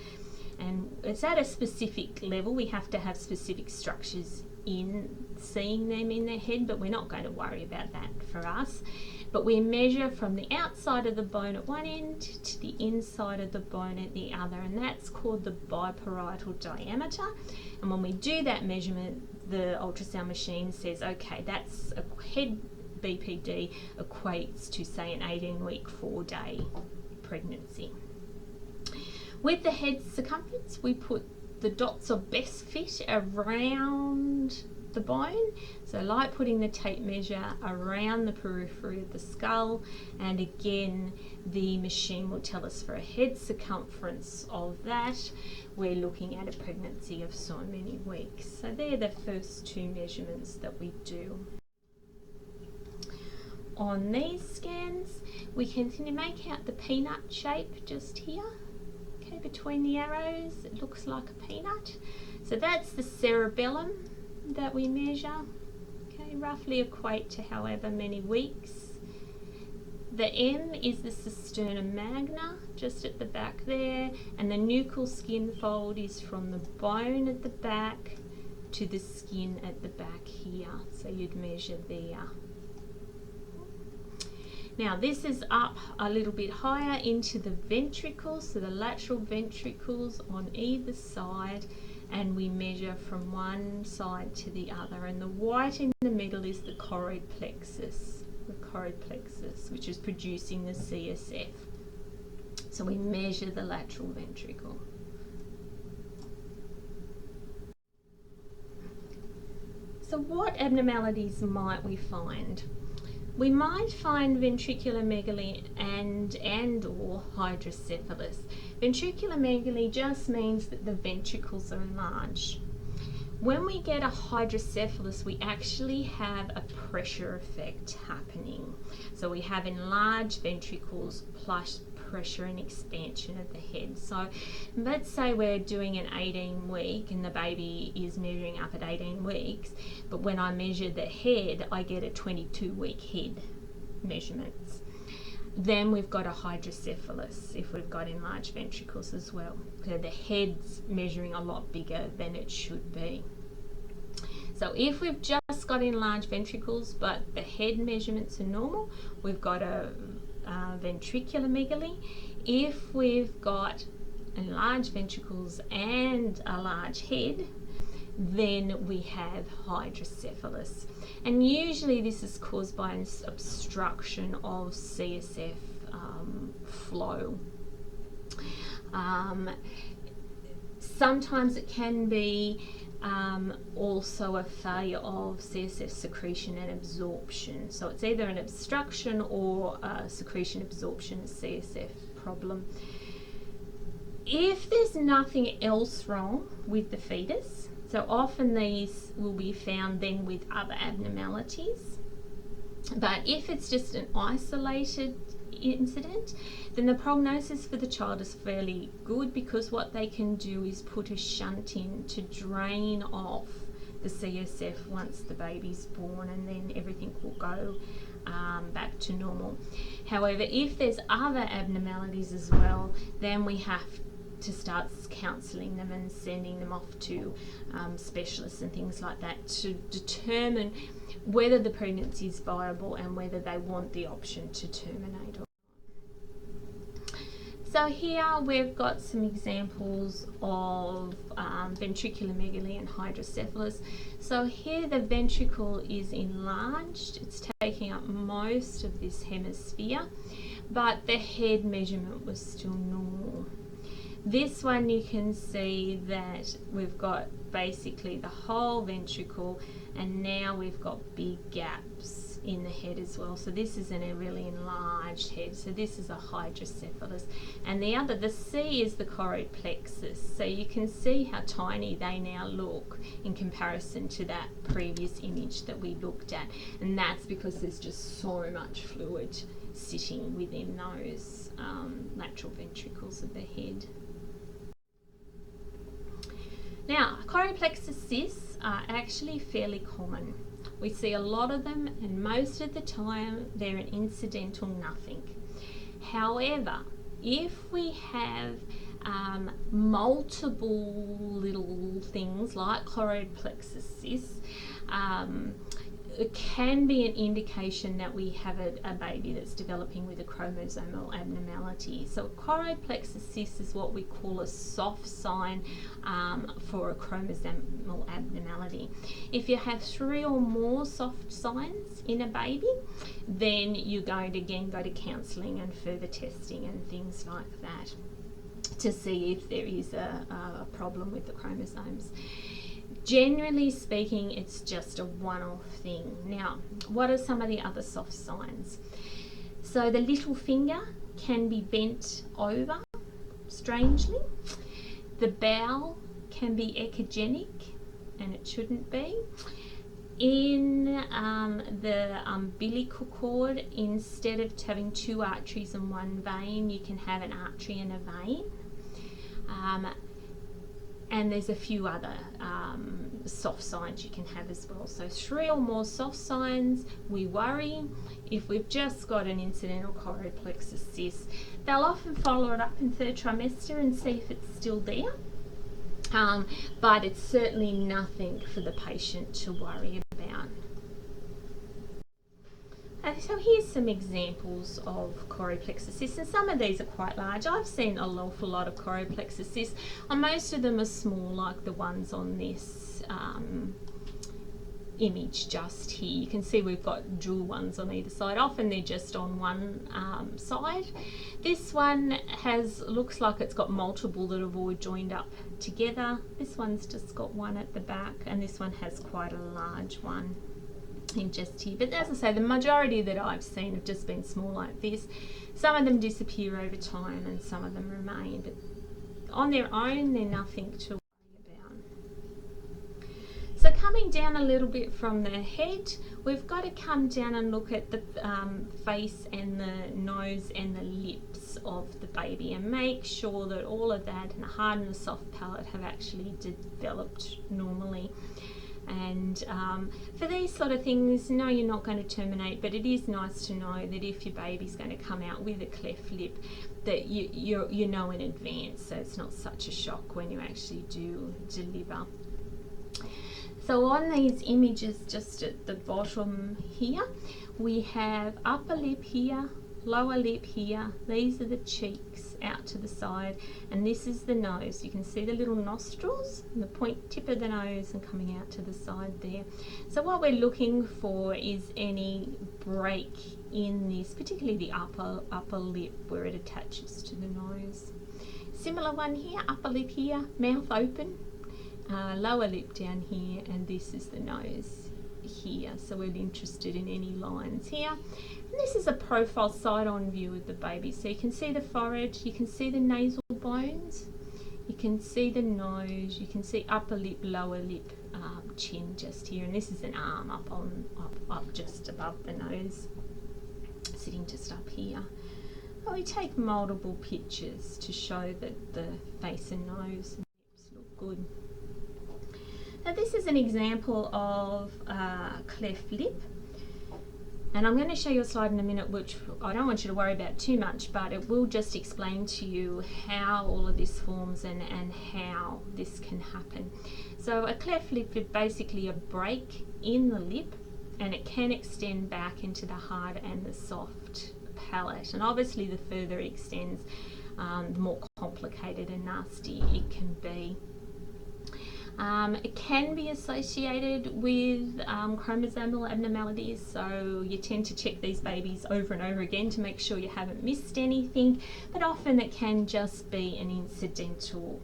And it's at a specific level. We have to have specific structures in seeing them in the head, but we're not going to worry about that for us. But we measure from the outside of the bone at one end to the inside of the bone at the other, and that's called the biparietal diameter. And when we do that measurement, the ultrasound machine says, okay, that's a head BPD equates to, say, an 18-week, 4-day pregnancy. With the head circumference, we put the dots of best fit around the bone, so like putting the tape measure around the periphery of the skull, and again the machine will tell us for a head circumference of that we're looking at a pregnancy of so many weeks. So they're the first two measurements that we do. On these scans we can make out the peanut shape just here, okay, between the arrows. It looks like a peanut. So that's the cerebellum that we measure, okay, roughly equate to however many weeks. The M is the cisterna magna, just at the back there, and the nuchal skin fold is from the bone at the back to the skin at the back here, so you'd measure there. Now this is up a little bit higher into the ventricles, so the lateral ventricles on either side, and we measure from one side to the other, and the white in the middle is the choroid plexus, which is producing the CSF. So we measure the lateral ventricle. So what abnormalities might we find? We might find ventriculomegaly and or hydrocephalus. Ventriculomegaly just means that the ventricles are enlarged. When we get a hydrocephalus, we actually have a pressure effect happening. So we have enlarged ventricles plus pressure and expansion of the head. So let's say we're doing an 18-week and the baby is measuring up at 18 weeks, but when I measure the head, I get a 22-week head measurements. Then we've got a hydrocephalus if we've got enlarged ventricles as well. So the head's measuring a lot bigger than it should be. So if we've just got enlarged ventricles but the head measurements are normal, we've got a ventriculomegaly. If we've got enlarged ventricles and a large head, then we have hydrocephalus. And usually this is caused by an obstruction of CSF flow. Sometimes it can be also a failure of CSF secretion and absorption. So it's either an obstruction or a secretion absorption CSF problem. If there's nothing else wrong with the fetus, so often these will be found then with other abnormalities, but if it's just an isolated incident, then the prognosis for the child is fairly good, because what they can do is put a shunt in to drain off the CSF once the baby's born, and then everything will go back to normal. However, if there's other abnormalities as well, then we have to start counselling them and sending them off to specialists and things like that to determine whether the pregnancy is viable and whether they want the option to terminate. So here we've got some examples of ventriculomegaly and hydrocephalus. So here the ventricle is enlarged, it's taking up most of this hemisphere, but the head measurement was still normal. This one you can see that we've got basically the whole ventricle, and now we've got big gaps in the head as well. So this is a really enlarged head. So this is a hydrocephalus. And the C is the choroid plexus. So you can see how tiny they now look in comparison to that previous image that we looked at. And that's because there's just so much fluid sitting within those lateral ventricles of the head. Now, choroid plexus cysts are actually fairly common. We see a lot of them, and most of the time they're an incidental nothing. However, if we have multiple little things like choroid plexus cysts, it can be an indication that we have a baby that's developing with a chromosomal abnormality. So choroid plexus cyst is what we call a soft sign for a chromosomal abnormality. If you have 3 or more soft signs in a baby, then you're going to again go to counselling and further testing and things like that to see if there is a problem with the chromosomes. Generally speaking, it's just a one-off thing. Now, what are some of the other soft signs? So the little finger can be bent over, strangely. The bowel can be echogenic, and it shouldn't be. In the umbilical cord, instead of having 2 arteries and 1 vein, you can have an artery and a vein. And there's a few other soft signs you can have as well. So 3 or more soft signs, we worry. If we've just got an incidental choroid plexus cyst, they'll often follow it up in 3rd trimester and see if it's still there. But it's certainly nothing for the patient to worry about. So here's some examples of choroid plexus cysts, and some of these are quite large. I've seen an awful lot of choroid plexus cysts, and most of them are small, like the ones on this image just here. You can see we've got dual ones on either side. Often they're just on one side. This one looks like it's got multiple that have all joined up together. This one's just got one at the back, and this one has quite a large one in just here. But as I say, the majority that I've seen have just been small like this. Some of them disappear over time and some of them remain, but on their own they're nothing to worry about. So coming down a little bit from the head, we've got to come down and look at the face and the nose and the lips of the baby and make sure that all of that and the hard and the soft palate have actually developed normally. And for these sort of things, no, you're not going to terminate, but it is nice to know that if your baby's going to come out with a cleft lip, that you know in advance, so it's not such a shock when you actually do deliver. So on these images just at the bottom here, we have upper lip here, lower lip here. These are the cheeks out to the side, and this is the nose. You can see the little nostrils and the point tip of the nose and coming out to the side there. So what we're looking for is any break in this, particularly the upper lip where it attaches to the nose. Similar one here, upper lip here, mouth open, lower lip down here, and this is the nose here. So we're interested in any lines here. And this is a profile side-on view of the baby. So you can see the forehead, you can see the nasal bones, you can see the nose, you can see upper lip, lower lip, chin just here, and this is an arm up just above the nose, sitting just up here. But we take multiple pictures to show that the face and nose and lips look good. Now this is an example of cleft lip, and I'm going to show you a slide in a minute which I don't want you to worry about too much, but it will just explain to you how all of this forms and how this can happen. So a cleft lip is basically a break in the lip, and it can extend back into the hard and the soft palate, and obviously the further it extends, the more complicated and nasty it can be. It can be associated with chromosomal abnormalities, so you tend to check these babies over and over again to make sure you haven't missed anything, but often it can just be an incidental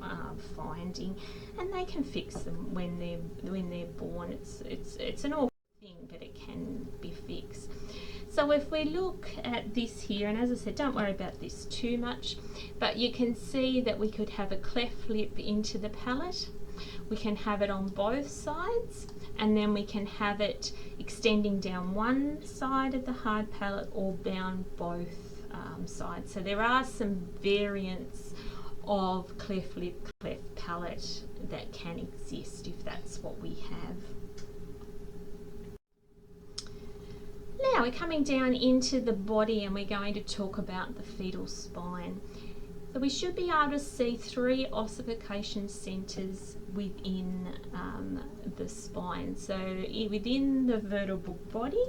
finding, and they can fix them when they're born. It's an awful thing, but it can be fixed. So if we look at this here, and as I said, don't worry about this too much, but you can see that we could have a cleft lip into the palate. We can have it on both sides, and then we can have it extending down one side of the hard palate or down both sides. So there are some variants of cleft lip, cleft palate that can exist if that's what we have. Now we're coming down into the body, and we're going to talk about the fetal spine. So we should be able to see 3 ossification centres within the spine. So within the vertebral body,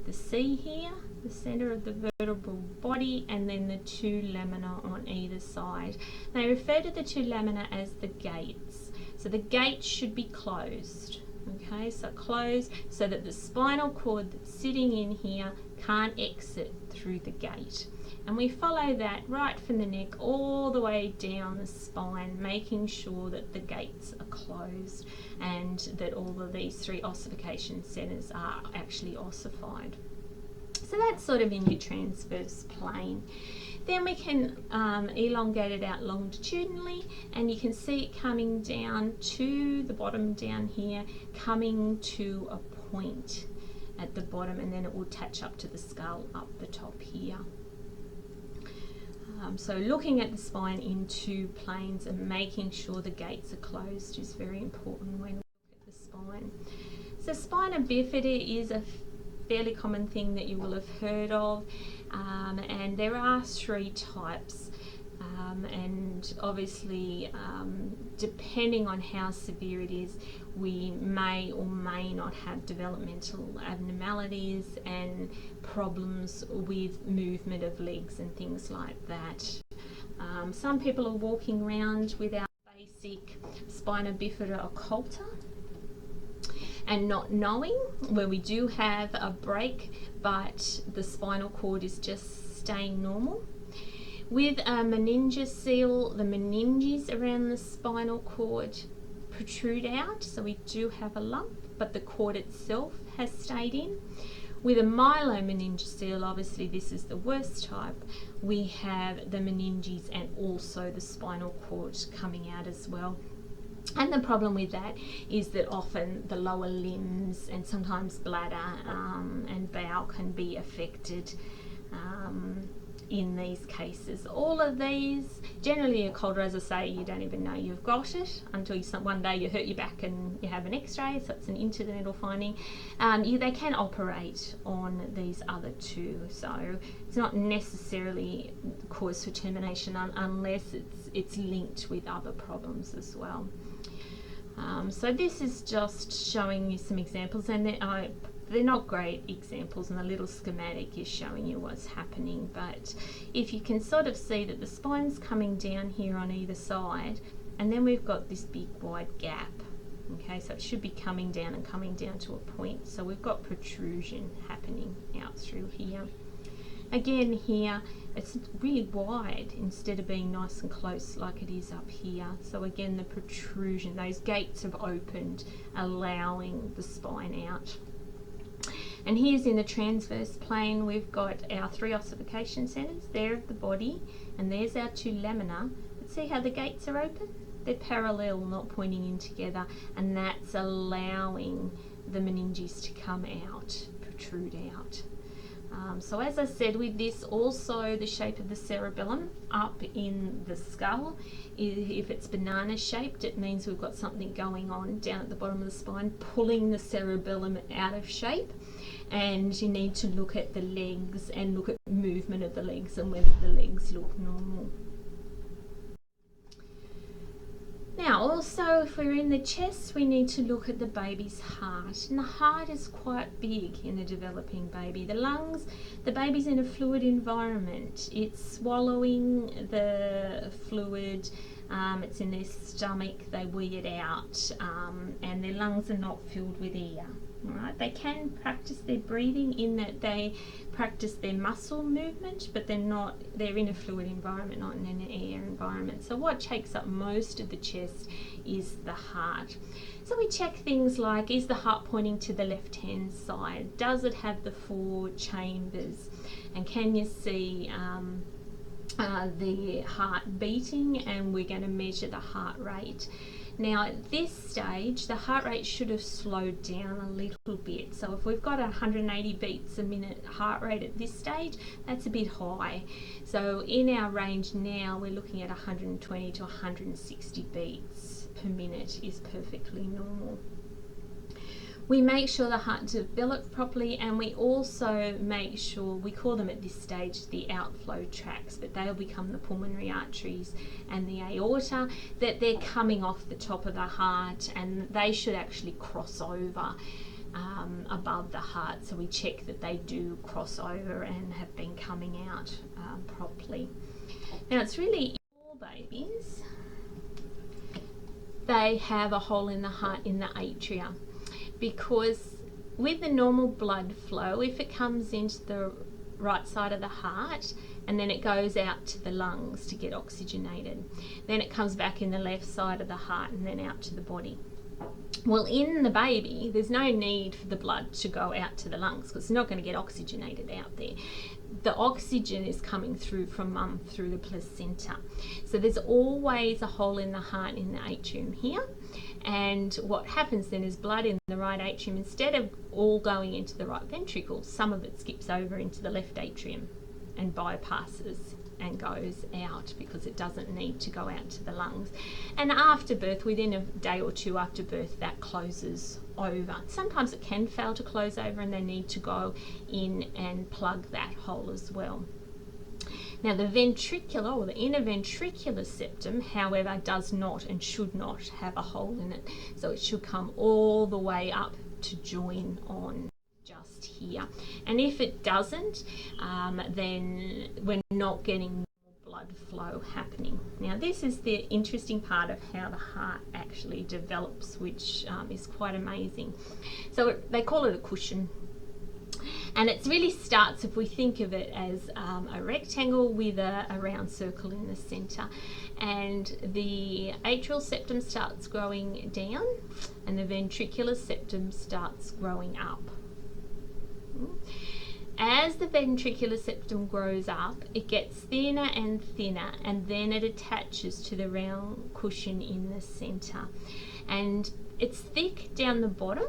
the C here, the centre of the vertebral body, and then the 2 lamina on either side. They refer to the 2 lamina as the gates. So the gates should be closed. Okay, so closed so that the spinal cord that's sitting in here can't exit through the gate. And we follow that right from the neck all the way down the spine, making sure that the gates are closed and that all of these 3 ossification centres are actually ossified. So that's sort of in your transverse plane. Then we can elongate it out longitudinally, and you can see it coming down to the bottom down here, coming to a point at the bottom, and then it will attach up to the skull up the top here. So looking at the spine in 2 planes and making sure the gates are closed is very important when we look at the spine. So spina bifida is a fairly common thing that you will have heard of, and there are 3 types, and obviously depending on how severe it is, we may or may not have developmental abnormalities and problems with movement of legs and things like that. Some people are walking around with our basic spina bifida occulta and not knowing, where we do have a break but the spinal cord is just staying normal. With a meningocele, the meninges around the spinal cord protrude out, so we do have a lump, but the cord itself has stayed in. With a myelomeningocele, obviously this is the worst type, we have the meninges and also the spinal cord coming out as well. And the problem with that is that often the lower limbs and sometimes bladder and bowel can be affected in these cases. All of these, generally occulta, as I say, you don't even know you've got it until one day you hurt your back and you have an x-ray, so it's an incidental finding. They can operate on these other 2, so it's not necessarily cause for termination unless it's linked with other problems as well. So this is just showing you some examples, and they're not great examples, and the little schematic is showing you what's happening, but if you can sort of see that the spine's coming down here on either side, and then we've got this big wide gap. Okay, so it should be coming down and coming down to a point, so we've got protrusion happening out through here. Again here, it's really wide instead of being nice and close like it is up here. So again, the protrusion, those gates have opened, allowing the spine out. And here's in the transverse plane, we've got our 3 ossification centres there of the body, and there's our 2 lamina. But see how the gates are open? They're parallel, not pointing in together, and that's allowing the meninges to come out, protrude out. So as I said, with this also the shape of the cerebellum up in the skull, if it's banana shaped, it means we've got something going on down at the bottom of the spine, pulling the cerebellum out of shape. And you need to look at the legs and look at movement of the legs and whether the legs look normal. Now also, if we're in the chest, we need to look at the baby's heart, and the heart is quite big in a developing baby. The lungs, the baby's in a fluid environment. It's swallowing the fluid, it's in their stomach, they wee it out, and their lungs are not filled with air. Right? They can practice their breathing in that they practice their muscle movement, but they're in a fluid environment, not in an air environment. So what takes up most of the chest is the heart. So we check things like, is the heart pointing to the left hand side? Does it have the 4 chambers? And can you see the heart beating? And we're going to measure the heart rate. Now at this stage, the heart rate should have slowed down a little bit. So if we've got 180 beats a minute heart rate at this stage, that's a bit high. So in our range now, we're looking at 120 to 160 beats per minute is perfectly normal. We make sure the heart develops properly, and we also make sure, we call them at this stage the outflow tracts, but they'll become the pulmonary arteries and the aorta, that they're coming off the top of the heart, and they should actually cross over above the heart. So we check that they do cross over and have been coming out properly. Now it's really, all babies, they have a hole in the heart in the atria, because with the normal blood flow, if it comes into the right side of the heart and then it goes out to the lungs to get oxygenated, then it comes back in the left side of the heart and then out to the body. Well, in the baby, there's no need for the blood to go out to the lungs because it's not going to get oxygenated out there. The oxygen is coming through from mum through the placenta. So there's always a hole in the heart in the atrium here. And what happens then is blood in the right atrium, instead of all going into the right ventricle, some of it skips over into the left atrium and bypasses and goes out because it doesn't need to go out to the lungs. And after birth, within a day or two after birth, that closes over. Sometimes it can fail to close over and they need to go in and plug that hole as well. Now the ventricular or the inner ventricular septum, however, does not and should not have a hole in it. So it should come all the way up to join on just here. And if it doesn't, then we're not getting blood flow happening. Now this is the interesting part of how the heart actually develops, which is quite amazing. So they call it a cushion. And it really starts, if we think of it as a rectangle with a round circle in the centre, and the atrial septum starts growing down and the ventricular septum starts growing up. As the ventricular septum grows up, it gets thinner and thinner, and then it attaches to the round cushion in the centre, and it's thick down the bottom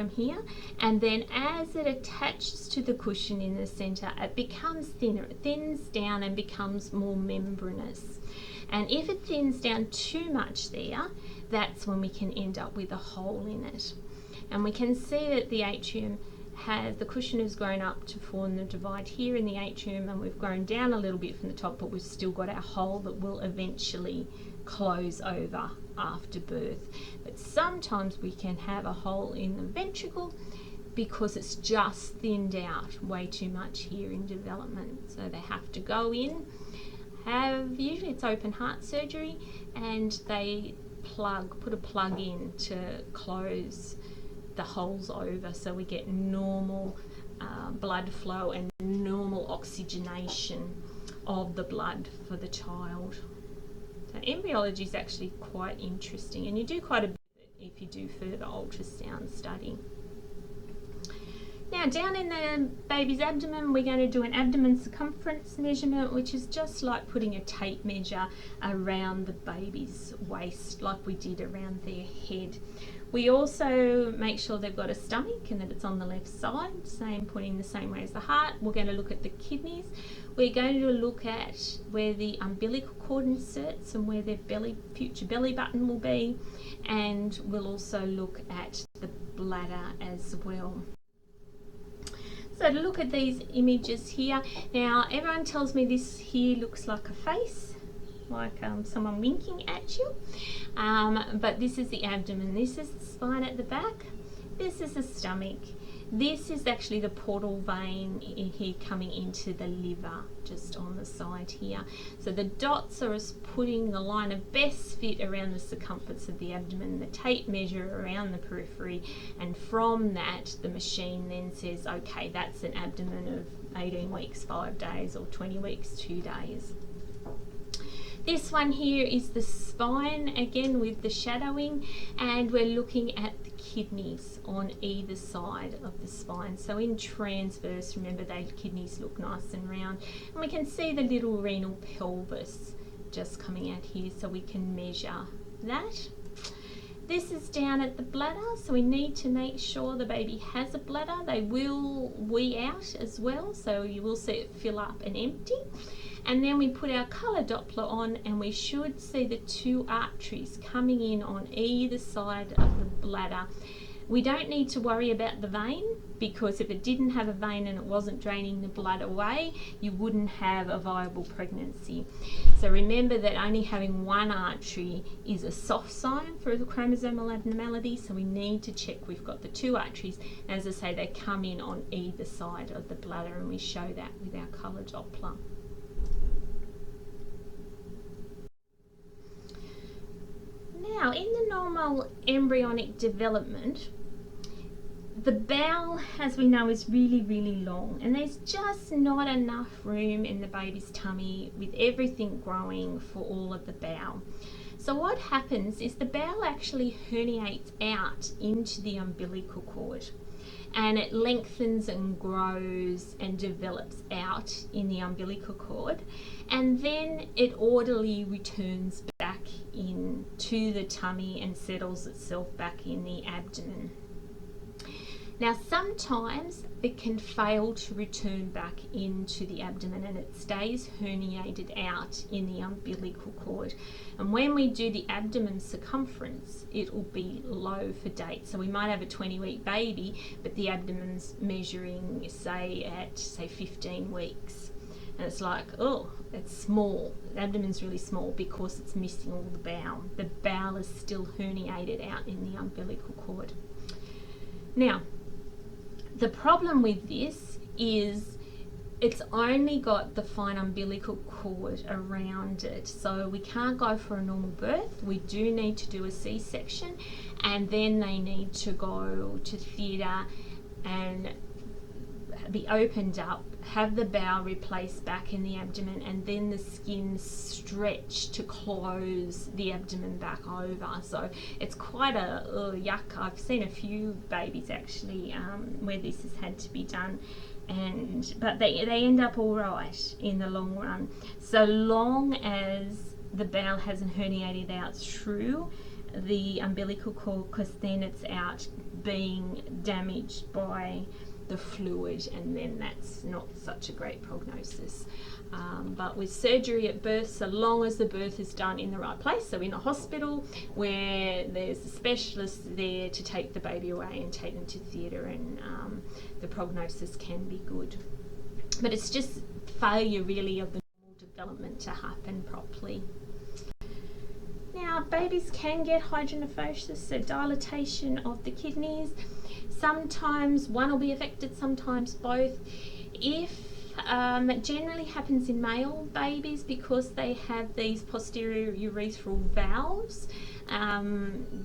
here, and then as it attaches to the cushion in the center, it becomes thinner. It thins down and becomes more membranous, and if it thins down too much there, that's when we can end up with a hole in it. And we can see that the atrium has, the cushion has grown up to form the divide here in the atrium, and we've grown down a little bit from the top, but we've still got our hole that will eventually close over after birth. But sometimes we can have a hole in the ventricle because it's just thinned out way too much here in development. So they have to go in, usually it's open heart surgery, and they put a plug in to close the holes over, so we get normal blood flow and normal oxygenation of the blood for the child. So embryology is actually quite interesting, and you do quite a bit if you do further ultrasound study. Now down in the baby's abdomen, we're going to do an abdomen circumference measurement, which is just like putting a tape measure around the baby's waist, like we did around their head. We also make sure they've got a stomach and that it's on the left side, pointing the same way as the heart. We're going to look at the kidneys. We're going to look at where the umbilical cord inserts and where their future belly button will be, and we'll also look at the bladder as well. So to look at these images here, now everyone tells me this here looks like a face, like someone winking at you, but this is the abdomen, this is the spine at the back, this is the stomach, this is actually the portal vein in here coming into the liver, just on the side here. So the dots are us putting the line of best fit around the circumference of the abdomen, the tape measure around the periphery, and from that the machine then says, okay, that's an abdomen of 18 weeks 5 days or 20 weeks 2 days. This one here is the spine, again with the shadowing, and we're looking at the kidneys on either side of the spine. So in transverse, remember, the kidneys look nice and round, and we can see the little renal pelvis just coming out here, so we can measure that. This is down at the bladder, so we need to make sure the baby has a bladder. They will wee out as well, so you will see it fill up and empty. And then we put our colour Doppler on, and we should see the 2 arteries coming in on either side of the bladder. We don't need to worry about the vein, because if it didn't have a vein and it wasn't draining the blood away, you wouldn't have a viable pregnancy. So remember that only having 1 artery is a soft sign for the chromosomal abnormality, so we need to check we've got the 2 arteries. As I say, they come in on either side of the bladder, and we show that with our colour Doppler. Now, in the normal embryonic development, the bowel, as we know, is really, really long, and there's just not enough room in the baby's tummy with everything growing for all of the bowel. So what happens is the bowel actually herniates out into the umbilical cord, and it lengthens and grows and develops out in the umbilical cord, and then it orderly returns back into the tummy and settles itself back in the abdomen. Now sometimes it can fail to return back into the abdomen, and it stays herniated out in the umbilical cord. And when we do the abdomen circumference, it will be low for date. So we might have a 20-week baby, but the abdomen's measuring, say 15 weeks. And it's like, oh, it's small. The abdomen's really small because it's missing all the bowel. The bowel is still herniated out in the umbilical cord. Now, the problem with this is it's only got the fine umbilical cord around it, so we can't go for a normal birth. We do need to do a C-section, and then they need to go to theatre and be opened up, have the bowel replaced back in the abdomen, and then the skin stretched to close the abdomen back over. So it's quite a yuck. I've seen a few babies actually where this has had to be done, but they end up all right in the long run, so long as the bowel hasn't herniated out through the umbilical cord, because then it's out being damaged by the fluid, and then that's not such a great prognosis. But with surgery at birth, so long as the birth is done in the right place, so in a hospital where there's a specialist there to take the baby away and take them to theatre, and the prognosis can be good. But it's just failure really of the normal development to happen properly. Now, babies can get hydronephrosis, so dilatation of the kidneys. Sometimes one will be affected, sometimes both. It generally happens in male babies because they have these posterior urethral valves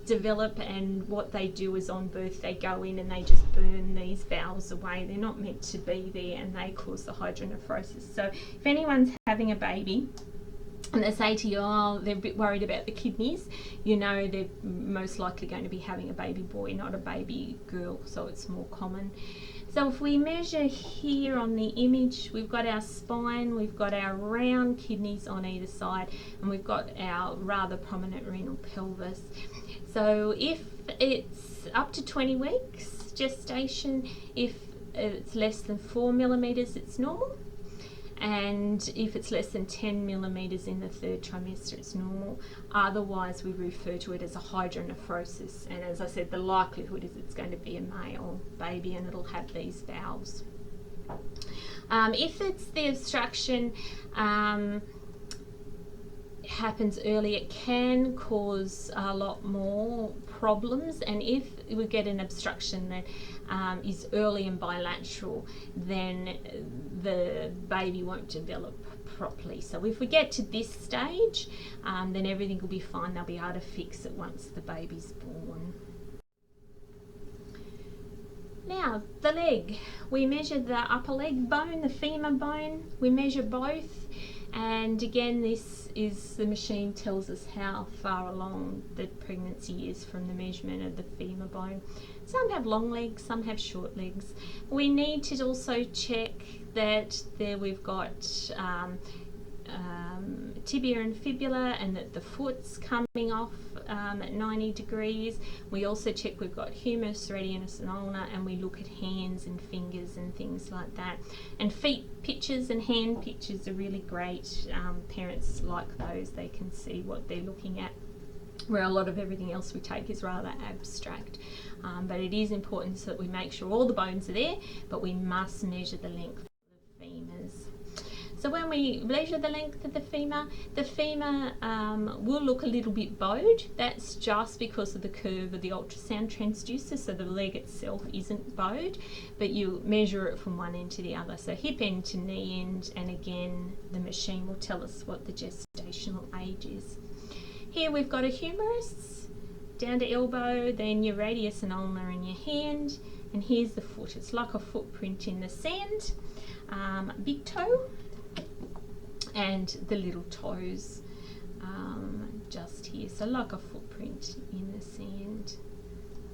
develop, and what they do is on birth they go in and they just burn these valves away. They're not meant to be there, and they cause the hydronephrosis. So if anyone's having a baby and they say to you, oh, they're a bit worried about the kidneys, you know they're most likely going to be having a baby boy, not a baby girl, so it's more common. So if we measure here on the image, we've got our spine, we've got our round kidneys on either side, and we've got our rather prominent renal pelvis. So if it's up to 20 weeks gestation, if it's less than 4 millimeters, it's normal. And if it's less than 10 millimeters in the 3rd trimester, it's normal. Otherwise, we refer to it as a hydronephrosis. And as I said, the likelihood is it's going to be a male baby and it'll have these valves. If it's the obstruction happens early, it can cause a lot more problems. And if we get an obstruction that is early and bilateral, then the baby won't develop properly. So if we get to this stage, then everything will be fine. They'll be able to fix it once the baby's born. Now, the leg. We measure the upper leg bone, the femur bone. We measure both. And again, this is, the machine tells us how far along the pregnancy is from the measurement of the femur bone. Some have long legs, some have short legs. We need to also check that there we've got tibia and fibula, and that the foot's coming off at 90 degrees. We also check we've got humerus, radius and ulna, and we look at hands and fingers and things like that. And feet pictures and hand pictures are really great. Parents like those, they can see what they're looking at, where a lot of everything else we take is rather abstract. But it is important so that we make sure all the bones are there, but we must measure the length of the femurs. So when we measure the length of the femur will look a little bit bowed. That's just because of the curve of the ultrasound transducer, so the leg itself isn't bowed, but you measure it from one end to the other. So hip end to knee end, and again, the machine will tell us what the gestational age is. Here we've got a humerus down to elbow, then your radius and ulna in your hand, and here's the foot. It's like a footprint in the sand. Big toe and the little toes just here, so like a footprint in the sand.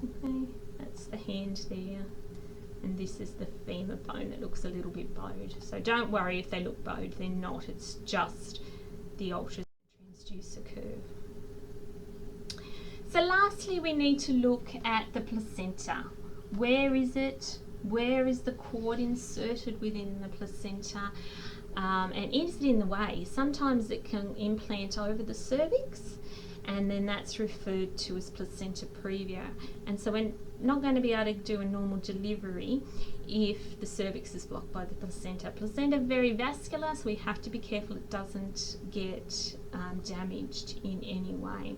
Okay, that's the hand there, and this is the femur bone that looks a little bit bowed. So don't worry if they look bowed, they're not. It's just the ultrasound transducer curve. So lastly, we need to look at the placenta. Where is it? Where is the cord inserted within the placenta? And is it in the way? Sometimes it can implant over the cervix, and then that's referred to as placenta previa. And so we're not going to be able to do a normal delivery if the cervix is blocked by the placenta. Placenta is very vascular, so we have to be careful it doesn't get damaged in any way.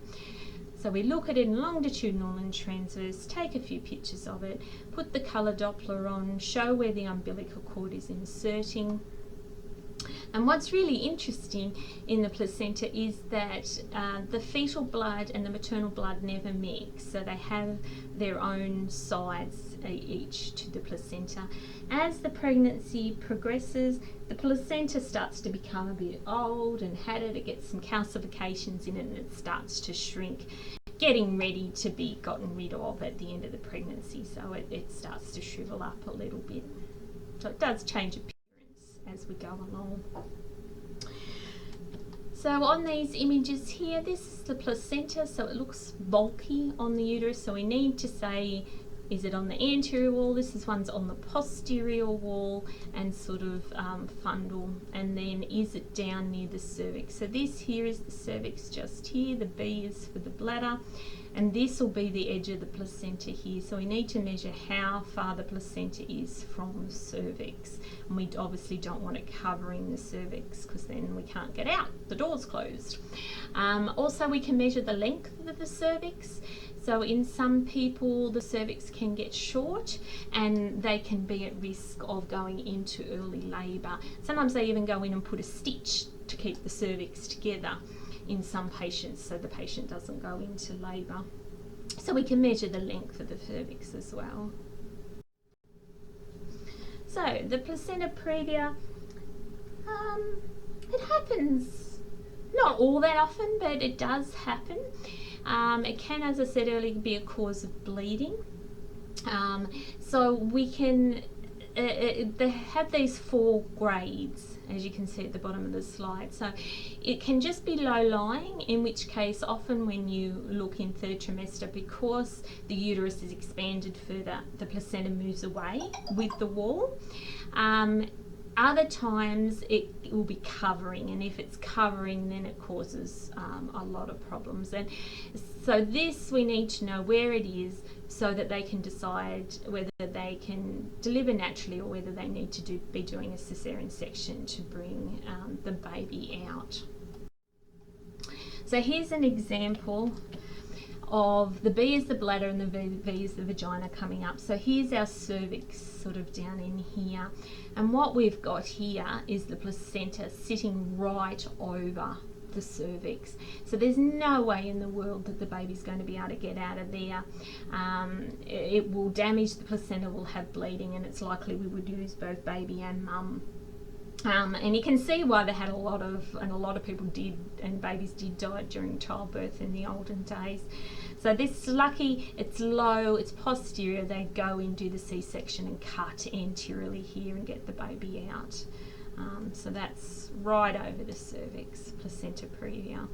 So we look at it in longitudinal and transverse, take a few pictures of it, put the colour Doppler on, show where the umbilical cord is inserting. And what's really interesting in the placenta is that the fetal blood and the maternal blood never mix, so they have their own sides each to the placenta. As the pregnancy progresses, the placenta starts to become a bit old and hatted. It gets some calcifications in it and it starts to shrink, getting ready to be gotten rid of at the end of the pregnancy. So it starts to shrivel up a little bit. So it does change appearance as we go along. So on these images here, this is the placenta, so it looks bulky on the uterus, so we need to say, is it on the anterior wall? This is one's on the posterior wall and sort of fundal, and then is it down near the cervix? So this here is the cervix just here, the B is for the bladder, and this will be the edge of the placenta here. So we need to measure how far the placenta is from the cervix, and we obviously don't want it covering the cervix because then we can't get out, the door's closed. Also we can measure the length of the cervix. So in some people the cervix can get short and they can be at risk of going into early labour. Sometimes they even go in and put a stitch to keep the cervix together in some patients so the patient doesn't go into labour. So we can measure the length of the cervix as well. So the placenta previa, it happens not all that often, but it does happen. It can, as I said earlier, be a cause of bleeding. So we can they have these 4 grades, as you can see at the bottom of the slide. So it can just be low-lying, in which case often when you look in 3rd trimester, because the uterus is expanded further, the placenta moves away with the wall. Other times it will be covering, and if it's covering, then it causes a lot of problems. And so this, we need to know where it is so that they can decide whether they can deliver naturally or whether they need to be doing a cesarean section to bring the baby out. So here's an example of the B is the bladder and the V is the vagina coming up. So here's our cervix sort of down in here, and what we've got here is the placenta sitting right over the cervix. So there's no way in the world that the baby's going to be able to get out of there. It will damage the placenta, will have bleeding, and it's likely we would lose both baby and mum. And you can see why they had a lot of people did, and babies did die during childbirth in the olden days. So this is lucky, it's low, it's posterior, they go in, do the C-section and cut anteriorly here and get the baby out. So that's right over the cervix, placenta previa.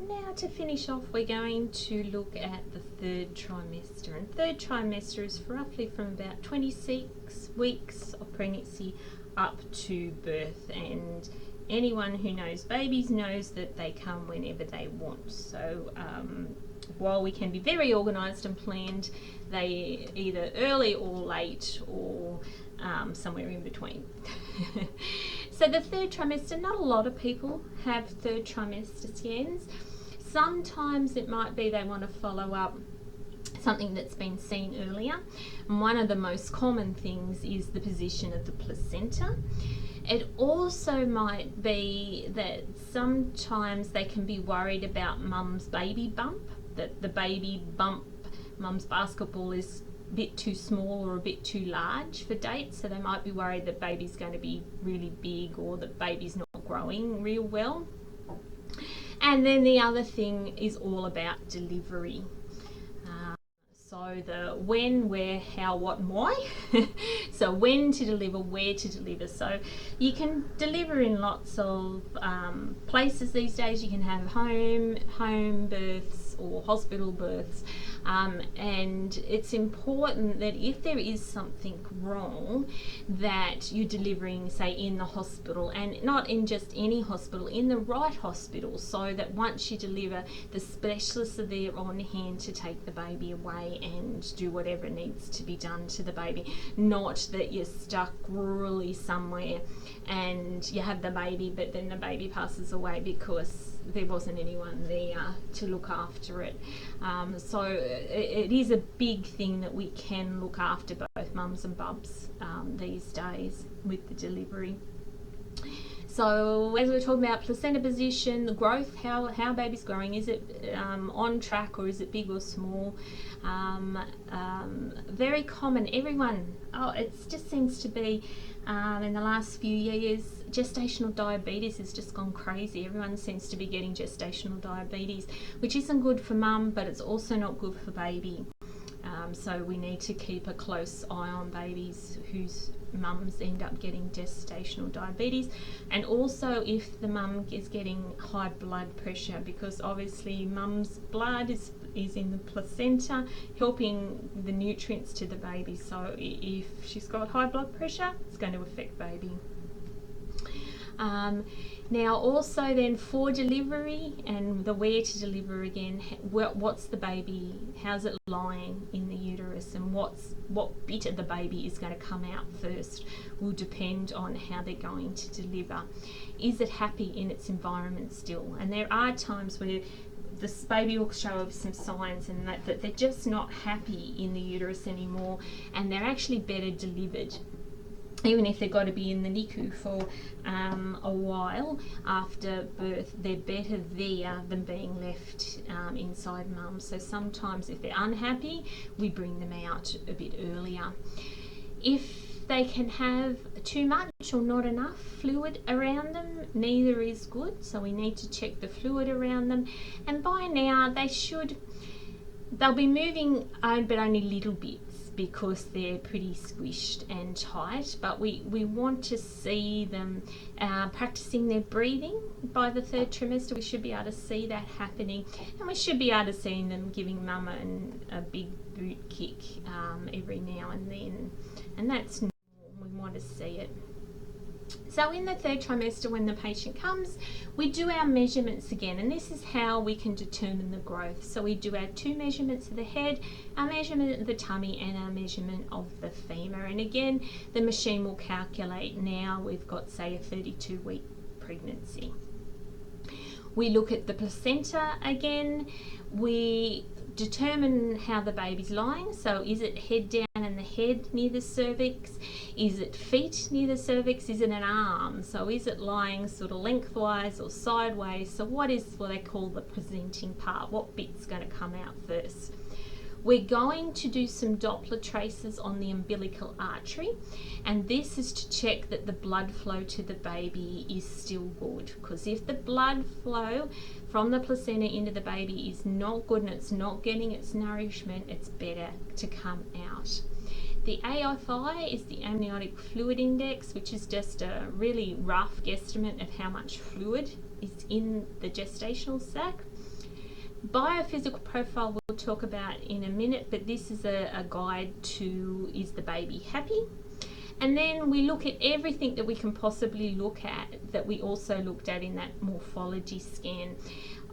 Now to finish off, we're going to look at the 3rd trimester, and 3rd trimester is roughly from about 26 weeks of pregnancy up to birth, and anyone who knows babies knows that they come whenever they want. So while we can be very organised and planned, they either early or late or somewhere in between. So the 3rd trimester, not a lot of people have 3rd trimester scans. Sometimes it might be they want to follow up something that's been seen earlier, and one of the most common things is the position of the placenta. It also might be that sometimes they can be worried about mum's baby bump, that the baby bump, mum's basketball, is a bit too small or a bit too large for dates, so they might be worried that baby's going to be really big or that baby's not growing real well. And then the other thing is all about delivery. So the when, where, how, what, and why. So when to deliver, where to deliver. So you can deliver in lots of places these days. You can have home births or hospital births. And it's important that if there is something wrong, that you're delivering, say, in the hospital, and not in just any hospital, in the right hospital, so that once you deliver, the specialists are there on hand to take the baby away and do whatever needs to be done to the baby. Not that you're stuck rurally somewhere and you have the baby, but then the baby passes away because there wasn't anyone there to look after it. So it is a big thing that we can look after both mums and bubs these days with the delivery. So as we're talking about placenta position, the growth, how baby's growing, is it on track or is it big or small? Very common, it just seems to be in the last few years, gestational diabetes has just gone crazy. Everyone seems to be getting gestational diabetes, which isn't good for mum, but it's also not good for baby. So we need to keep a close eye on babies whose mums end up getting gestational diabetes, and also if the mum is getting high blood pressure, because obviously mum's blood is in the placenta helping the nutrients to the baby. So if she's got high blood pressure, it's going to affect baby. Now also then for delivery and the where to deliver again, what's the baby, how's it lying in the uterus, and what bit of the baby is going to come out first will depend on how they're going to deliver. Is it happy in its environment still? And there are times where this baby will show some signs and that they're just not happy in the uterus anymore, and they're actually better delivered. Even if they've got to be in the NICU for a while after birth, they're better there than being left inside mum. So sometimes if they're unhappy, we bring them out a bit earlier. If they can have too much or not enough fluid around them, neither is good. So we need to check the fluid around them. And by now they should They'll be moving, but only little bits, because they're pretty squished and tight, but we want to see them practicing their breathing by the 3rd trimester. We should be able to see that happening, and we should be able to see them giving mama a big boot kick every now and then, and that's normal. We want to see it. So in the 3rd trimester, when the patient comes, we do our measurements again, and this is how we can determine the growth. So we do our 2 measurements of the head, our measurement of the tummy, and our measurement of the femur. And again, the machine will calculate now we've got, say, a 32-week pregnancy. We look at the placenta again. We determine how the baby's lying. So is it head down and the head near the cervix? Is it feet near the cervix? Is it an arm? So is it lying sort of lengthwise or sideways? So what is what they call the presenting part? What bit's going to come out first? We're going to do some Doppler traces on the umbilical artery, and this is to check that the blood flow to the baby is still good, because if the blood flow from the placenta into the baby is not good and it's not getting its nourishment, it's better to come out. The AFI is the amniotic fluid index, which is just a really rough guesstimate of how much fluid is in the gestational sac. Biophysical profile we'll talk about in a minute, but this is a guide to, is the baby happy? And then we look at everything that we can possibly look at that we also looked at in that morphology scan.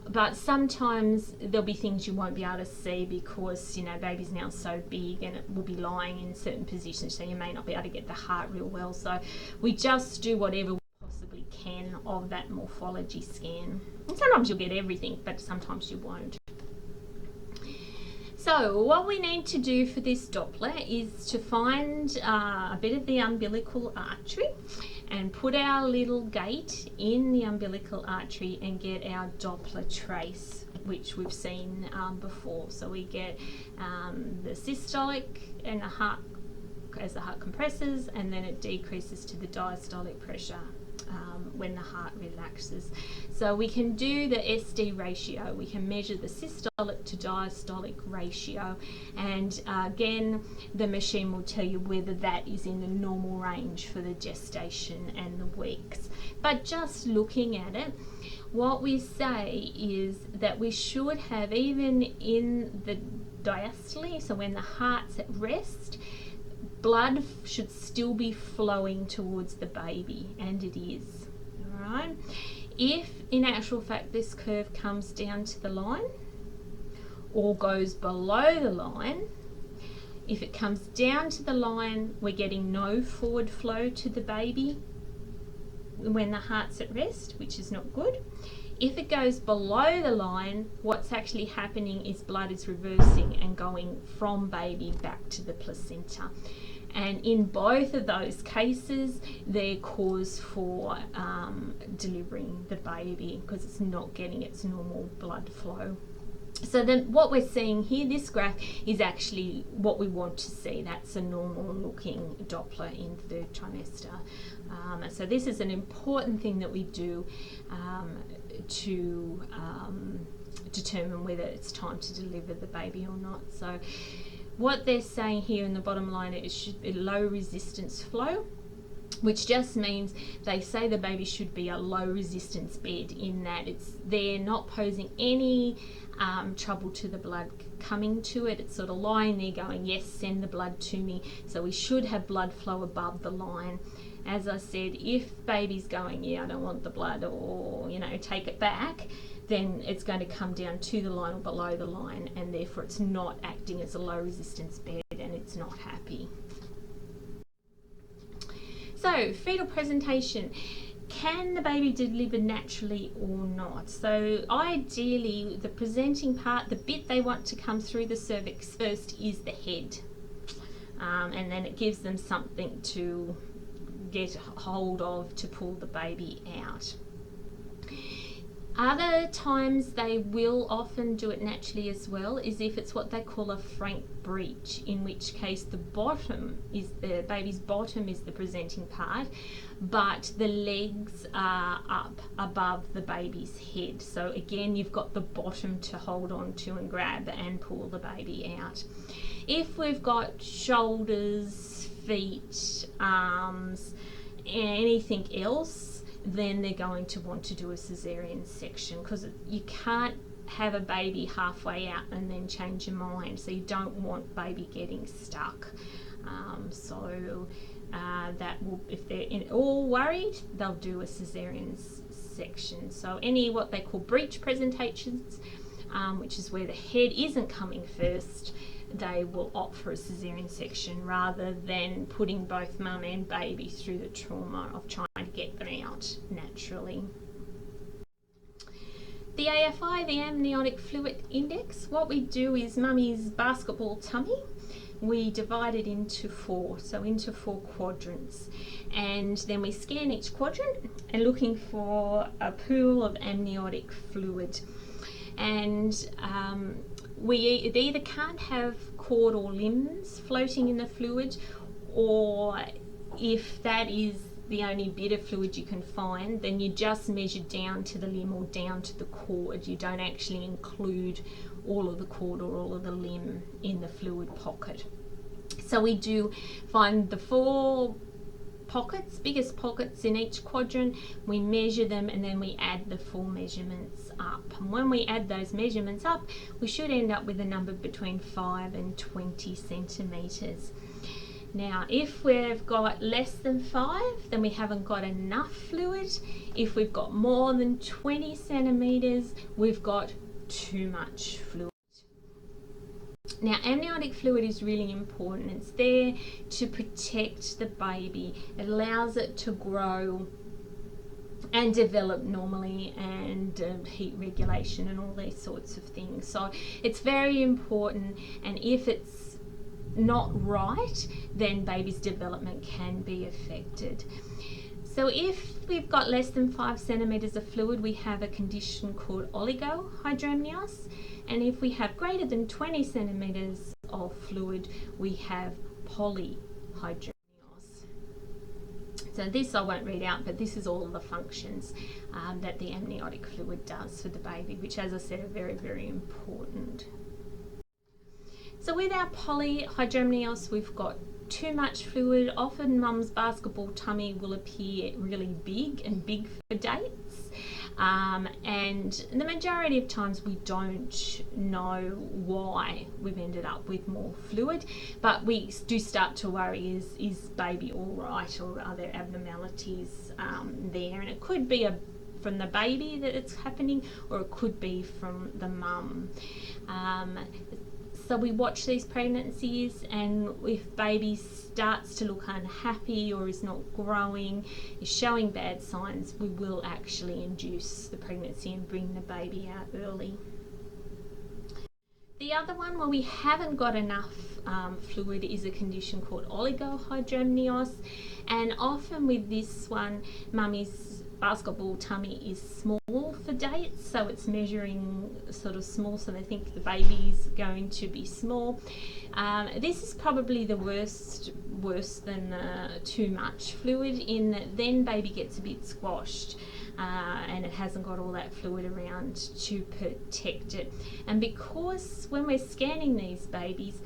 But sometimes there'll be things you won't be able to see because, you know, baby's now so big and it will be lying in certain positions, so you may not be able to get the heart real well. So we just do whatever we possibly can of that morphology scan. And sometimes you'll get everything, but sometimes you won't. So what we need to do for this Doppler is to find a bit of the umbilical artery and put our little gate in the umbilical artery and get our Doppler trace, which we've seen before. So we get the systolic and the heart, as the heart compresses, and then it decreases to the diastolic pressure when the heart relaxes. So we can do the SD ratio. We can measure the systolic to diastolic ratio, and again, the machine will tell you whether that is in the normal range for the gestation and the weeks. But just looking at it, what we say is that we should have, even in the diastole, so when the heart's at rest, blood should still be flowing towards the baby, and it is. All right. If in actual fact this curve comes down to the line or goes below the line, if it comes down to the line, we're getting no forward flow to the baby when the heart's at rest, which is not good. If it goes below the line, what's actually happening is blood is reversing and going from baby back to the placenta. And in both of those cases, they're cause for delivering the baby because it's not getting its normal blood flow. So then what we're seeing here, this graph, is actually what we want to see. That's a normal looking Doppler in 3rd trimester. So this is an important thing that we do to determine whether it's time to deliver the baby or not. So what they're saying here in the bottom line, it should be low resistance flow, which just means they say the baby should be a low resistance bed, in that they're not posing any trouble to the blood coming to it. It's sort of lying there going, yes, send the blood to me. So we should have blood flow above the line. As I said, if baby's going, yeah, I don't want the blood, or, you know, take it back, then it's going to come down to the line or below the line, and therefore it's not acting as a low resistance bed and it's not happy. So, fetal presentation. Can the baby deliver naturally or not? So ideally, the presenting part, the bit they want to come through the cervix first, is the head. And then it gives them something to get hold of to pull the baby out. Other times they will often do it naturally as well, is if it's what they call a frank breech, in which case the baby's bottom is the presenting part, but the legs are up above the baby's head. So again, you've got the bottom to hold on to and grab and pull the baby out. If we've got shoulders, feet, arms, anything else, then they're going to want to do a cesarean section, because you can't have a baby halfway out and then change your mind. So you don't want baby getting stuck. That will, if they're all worried, they'll do a cesarean section. So any what they call breech presentations, which is where the head isn't coming first, they will opt for a cesarean section rather than putting both mum and baby through the trauma of trying to get them out naturally. The AFI, the amniotic fluid index, what we do is mummy's basketball tummy, we divide it into four quadrants, and then we scan each quadrant and looking for a pool of amniotic fluid. And we either can't have cord or limbs floating in the fluid, or if that is the only bit of fluid you can find, then you just measure down to the limb or down to the cord. You don't actually include all of the cord or all of the limb in the fluid pocket. So we do find the four pockets, biggest pockets in each quadrant, we measure them, and then we add the four measurements up. And when we add those measurements up, we should end up with a number between 5 and 20 centimetres. Now, if we've got less than 5, then we haven't got enough fluid. If we've got more than 20 centimetres, we've got too much fluid. Now, amniotic fluid is really important. It's there to protect the baby. It allows it to grow and develop normally, and heat regulation and all these sorts of things. So it's very important, and if it's not right, then baby's development can be affected. So if we've got less than 5 centimetres of fluid, we have a condition called oligohydramnios. And if we have greater than 20 centimetres of fluid, we have polyhydramnios. So this I won't read out, but this is all of the functions that the amniotic fluid does for the baby, which, as I said, are very, very important. So with our polyhydramnios, we've got too much fluid. Often mum's basketball tummy will appear really big and big for dates. And the majority of times we don't know why we've ended up with more fluid, but we do start to worry, is baby all right, or are there abnormalities there? And it could be from the baby that it's happening, or it could be from the mum. So we watch these pregnancies, and if baby starts to look unhappy or is not growing, is showing bad signs, we will actually induce the pregnancy and bring the baby out early. The other one, where we haven't got enough fluid, is a condition called oligohydramnios, and often with this one, mummy's basketball tummy is small for dates, so it's measuring sort of small, so they think the baby's going to be small. This is probably the worse than too much fluid, in that then baby gets a bit squashed and it hasn't got all that fluid around to protect it. And because when we're scanning these babies,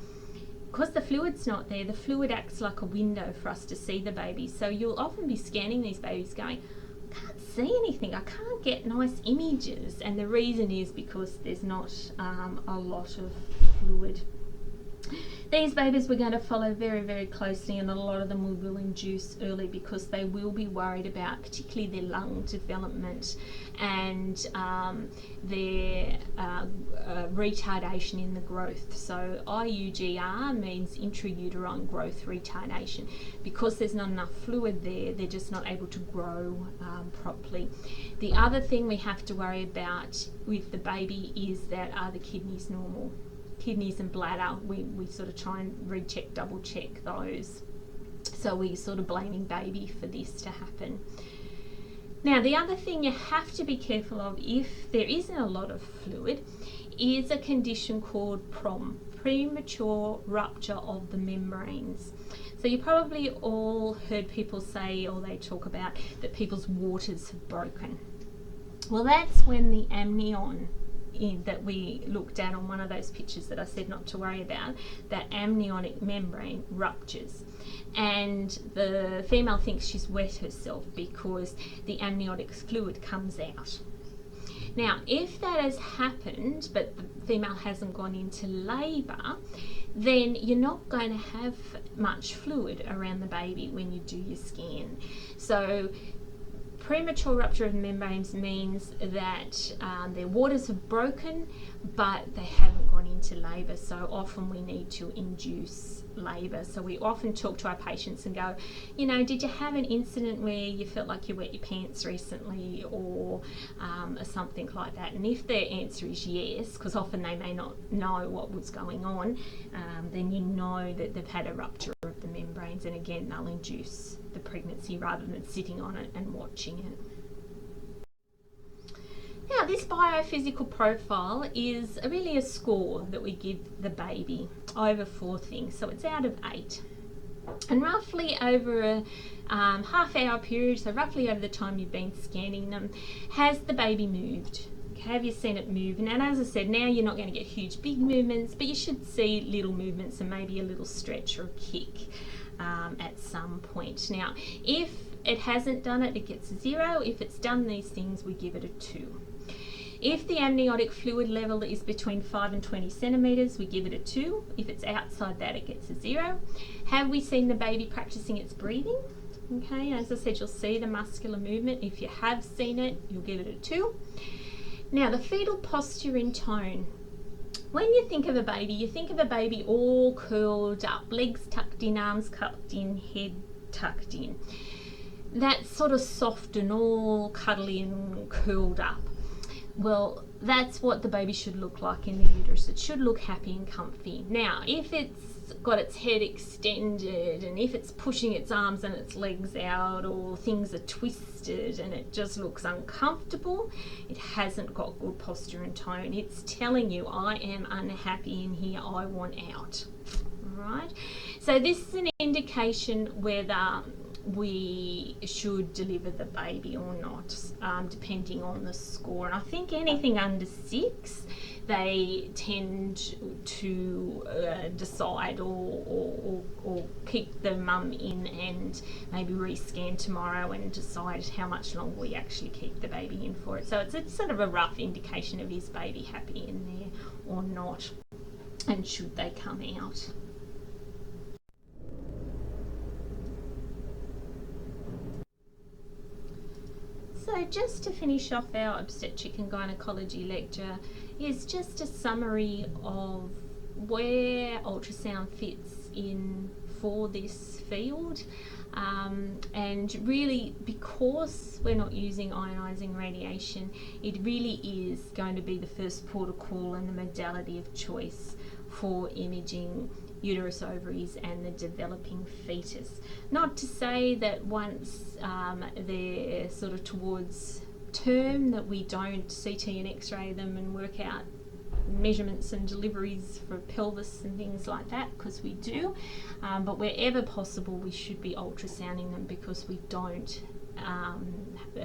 because the fluid's not there, the fluid acts like a window for us to see the baby. So you'll often be scanning these babies going, can't see anything, I can't get nice images, and the reason is because there's not a lot of fluid. These babies we're going to follow very, very closely, and a lot of them we will induce early because they will be worried about particularly their lung development and their retardation in the growth. So IUGR means intrauterine growth retardation. Because there's not enough fluid there, they're just not able to grow properly. The other thing we have to worry about with the baby is that, are the kidneys normal? Kidneys and bladder, we sort of try and recheck, double check those. So we're sort of blaming baby for this to happen. Now, the other thing you have to be careful of if there isn't a lot of fluid is a condition called PROM, premature rupture of the membranes. So you probably all heard people say, or they talk about, that people's waters have broken. Well, that's when the amnion that we looked at on one of those pictures that I said not to worry about, that amniotic membrane ruptures. And the female thinks she's wet herself because the amniotic fluid comes out. Now, if that has happened, but the female hasn't gone into labour, then you're not going to have much fluid around the baby when you do your scan. So premature rupture of membranes means that their waters have broken, but they haven't gone into labour. So often we need to induce labour. So we often talk to our patients and go, you know, did you have an incident where you felt like you wet your pants recently, or something like that? And if their answer is yes, because often they may not know what was going on, then you know that they've had a rupture of the membranes, and again they'll induce the pregnancy rather than sitting on it and watching it. Now, this biophysical profile is really a score that we give the baby over 4 things. So it's out of 8. And roughly over a half-hour period, so roughly over the time you've been scanning them, has the baby moved? Have you seen it move? And as I said, now you're not going to get huge big movements, but you should see little movements and maybe a little stretch or a kick at some point. Now, if it hasn't done it, it gets a 0. If it's done these things, we give it a 2. If the amniotic fluid level is between 5 and 20 centimetres, we give it a 2. If it's outside that, it gets a 0. Have we seen the baby practicing its breathing? Okay, as I said, you'll see the muscular movement. If you have seen it, you'll give it a 2. Now, the fetal posture and tone. When you think of a baby, you think of a baby all curled up, legs tucked in, arms tucked in, head tucked in. That's sort of soft and all cuddly and curled up. Well, that's what the baby should look like in the uterus. It should look happy and comfy. Now, if it's got its head extended, and if it's pushing its arms and its legs out, or things are twisted and it just looks uncomfortable, it hasn't got good posture and tone. It's telling you, I am unhappy in here, I want out. All right? So this is an indication whether we should deliver the baby or not, depending on the score. And I think anything under 6, they tend to decide or keep the mum in and maybe rescan tomorrow and decide how much longer we actually keep the baby in for it. So it's sort of a rough indication of, is baby happy in there or not, and should they come out. So just to finish off our obstetric and gynecology lecture is just a summary of where ultrasound fits in for this field, and really, because we're not using ionising radiation, it really is going to be the first port of call and the modality of choice for imaging uterus, ovaries and the developing fetus. Not to say that once they're sort of towards term that we don't CT and X-ray them and work out measurements and deliveries for pelvis and things like that, because we do, but wherever possible we should be ultrasounding them, because we don't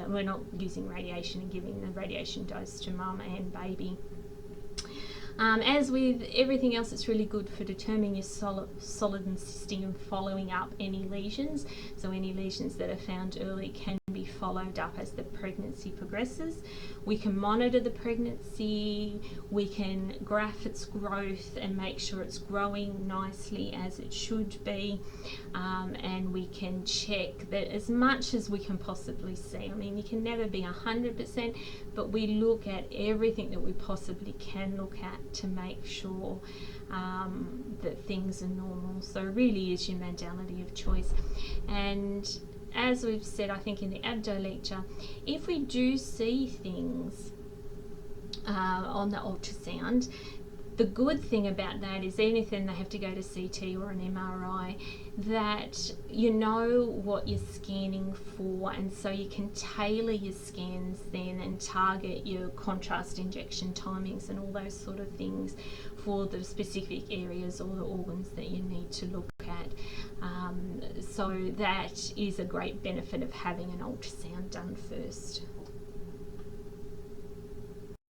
we're not using radiation and giving the radiation dose to mum and baby. As with everything else, it's really good for determining your solid and cystic and following up any lesions. So any lesions that are found early can be followed up as the pregnancy progresses. We can monitor the pregnancy, we can graph its growth and make sure it's growing nicely as it should be, and we can check that as much as we can possibly see. I mean, you can never be 100%, but we look at everything that we possibly can look at to make sure that things are normal. So it really is your modality of choice. And as we've said, I think in the abdo lecture, if we do see things on the ultrasound, The good thing about that is even if then they have to go to CT or an MRI, that you know what you're scanning for, and so you can tailor your scans then and target your contrast injection timings and all those sort of things for the specific areas or the organs that you need to look at. So that is a great benefit of having an ultrasound done first.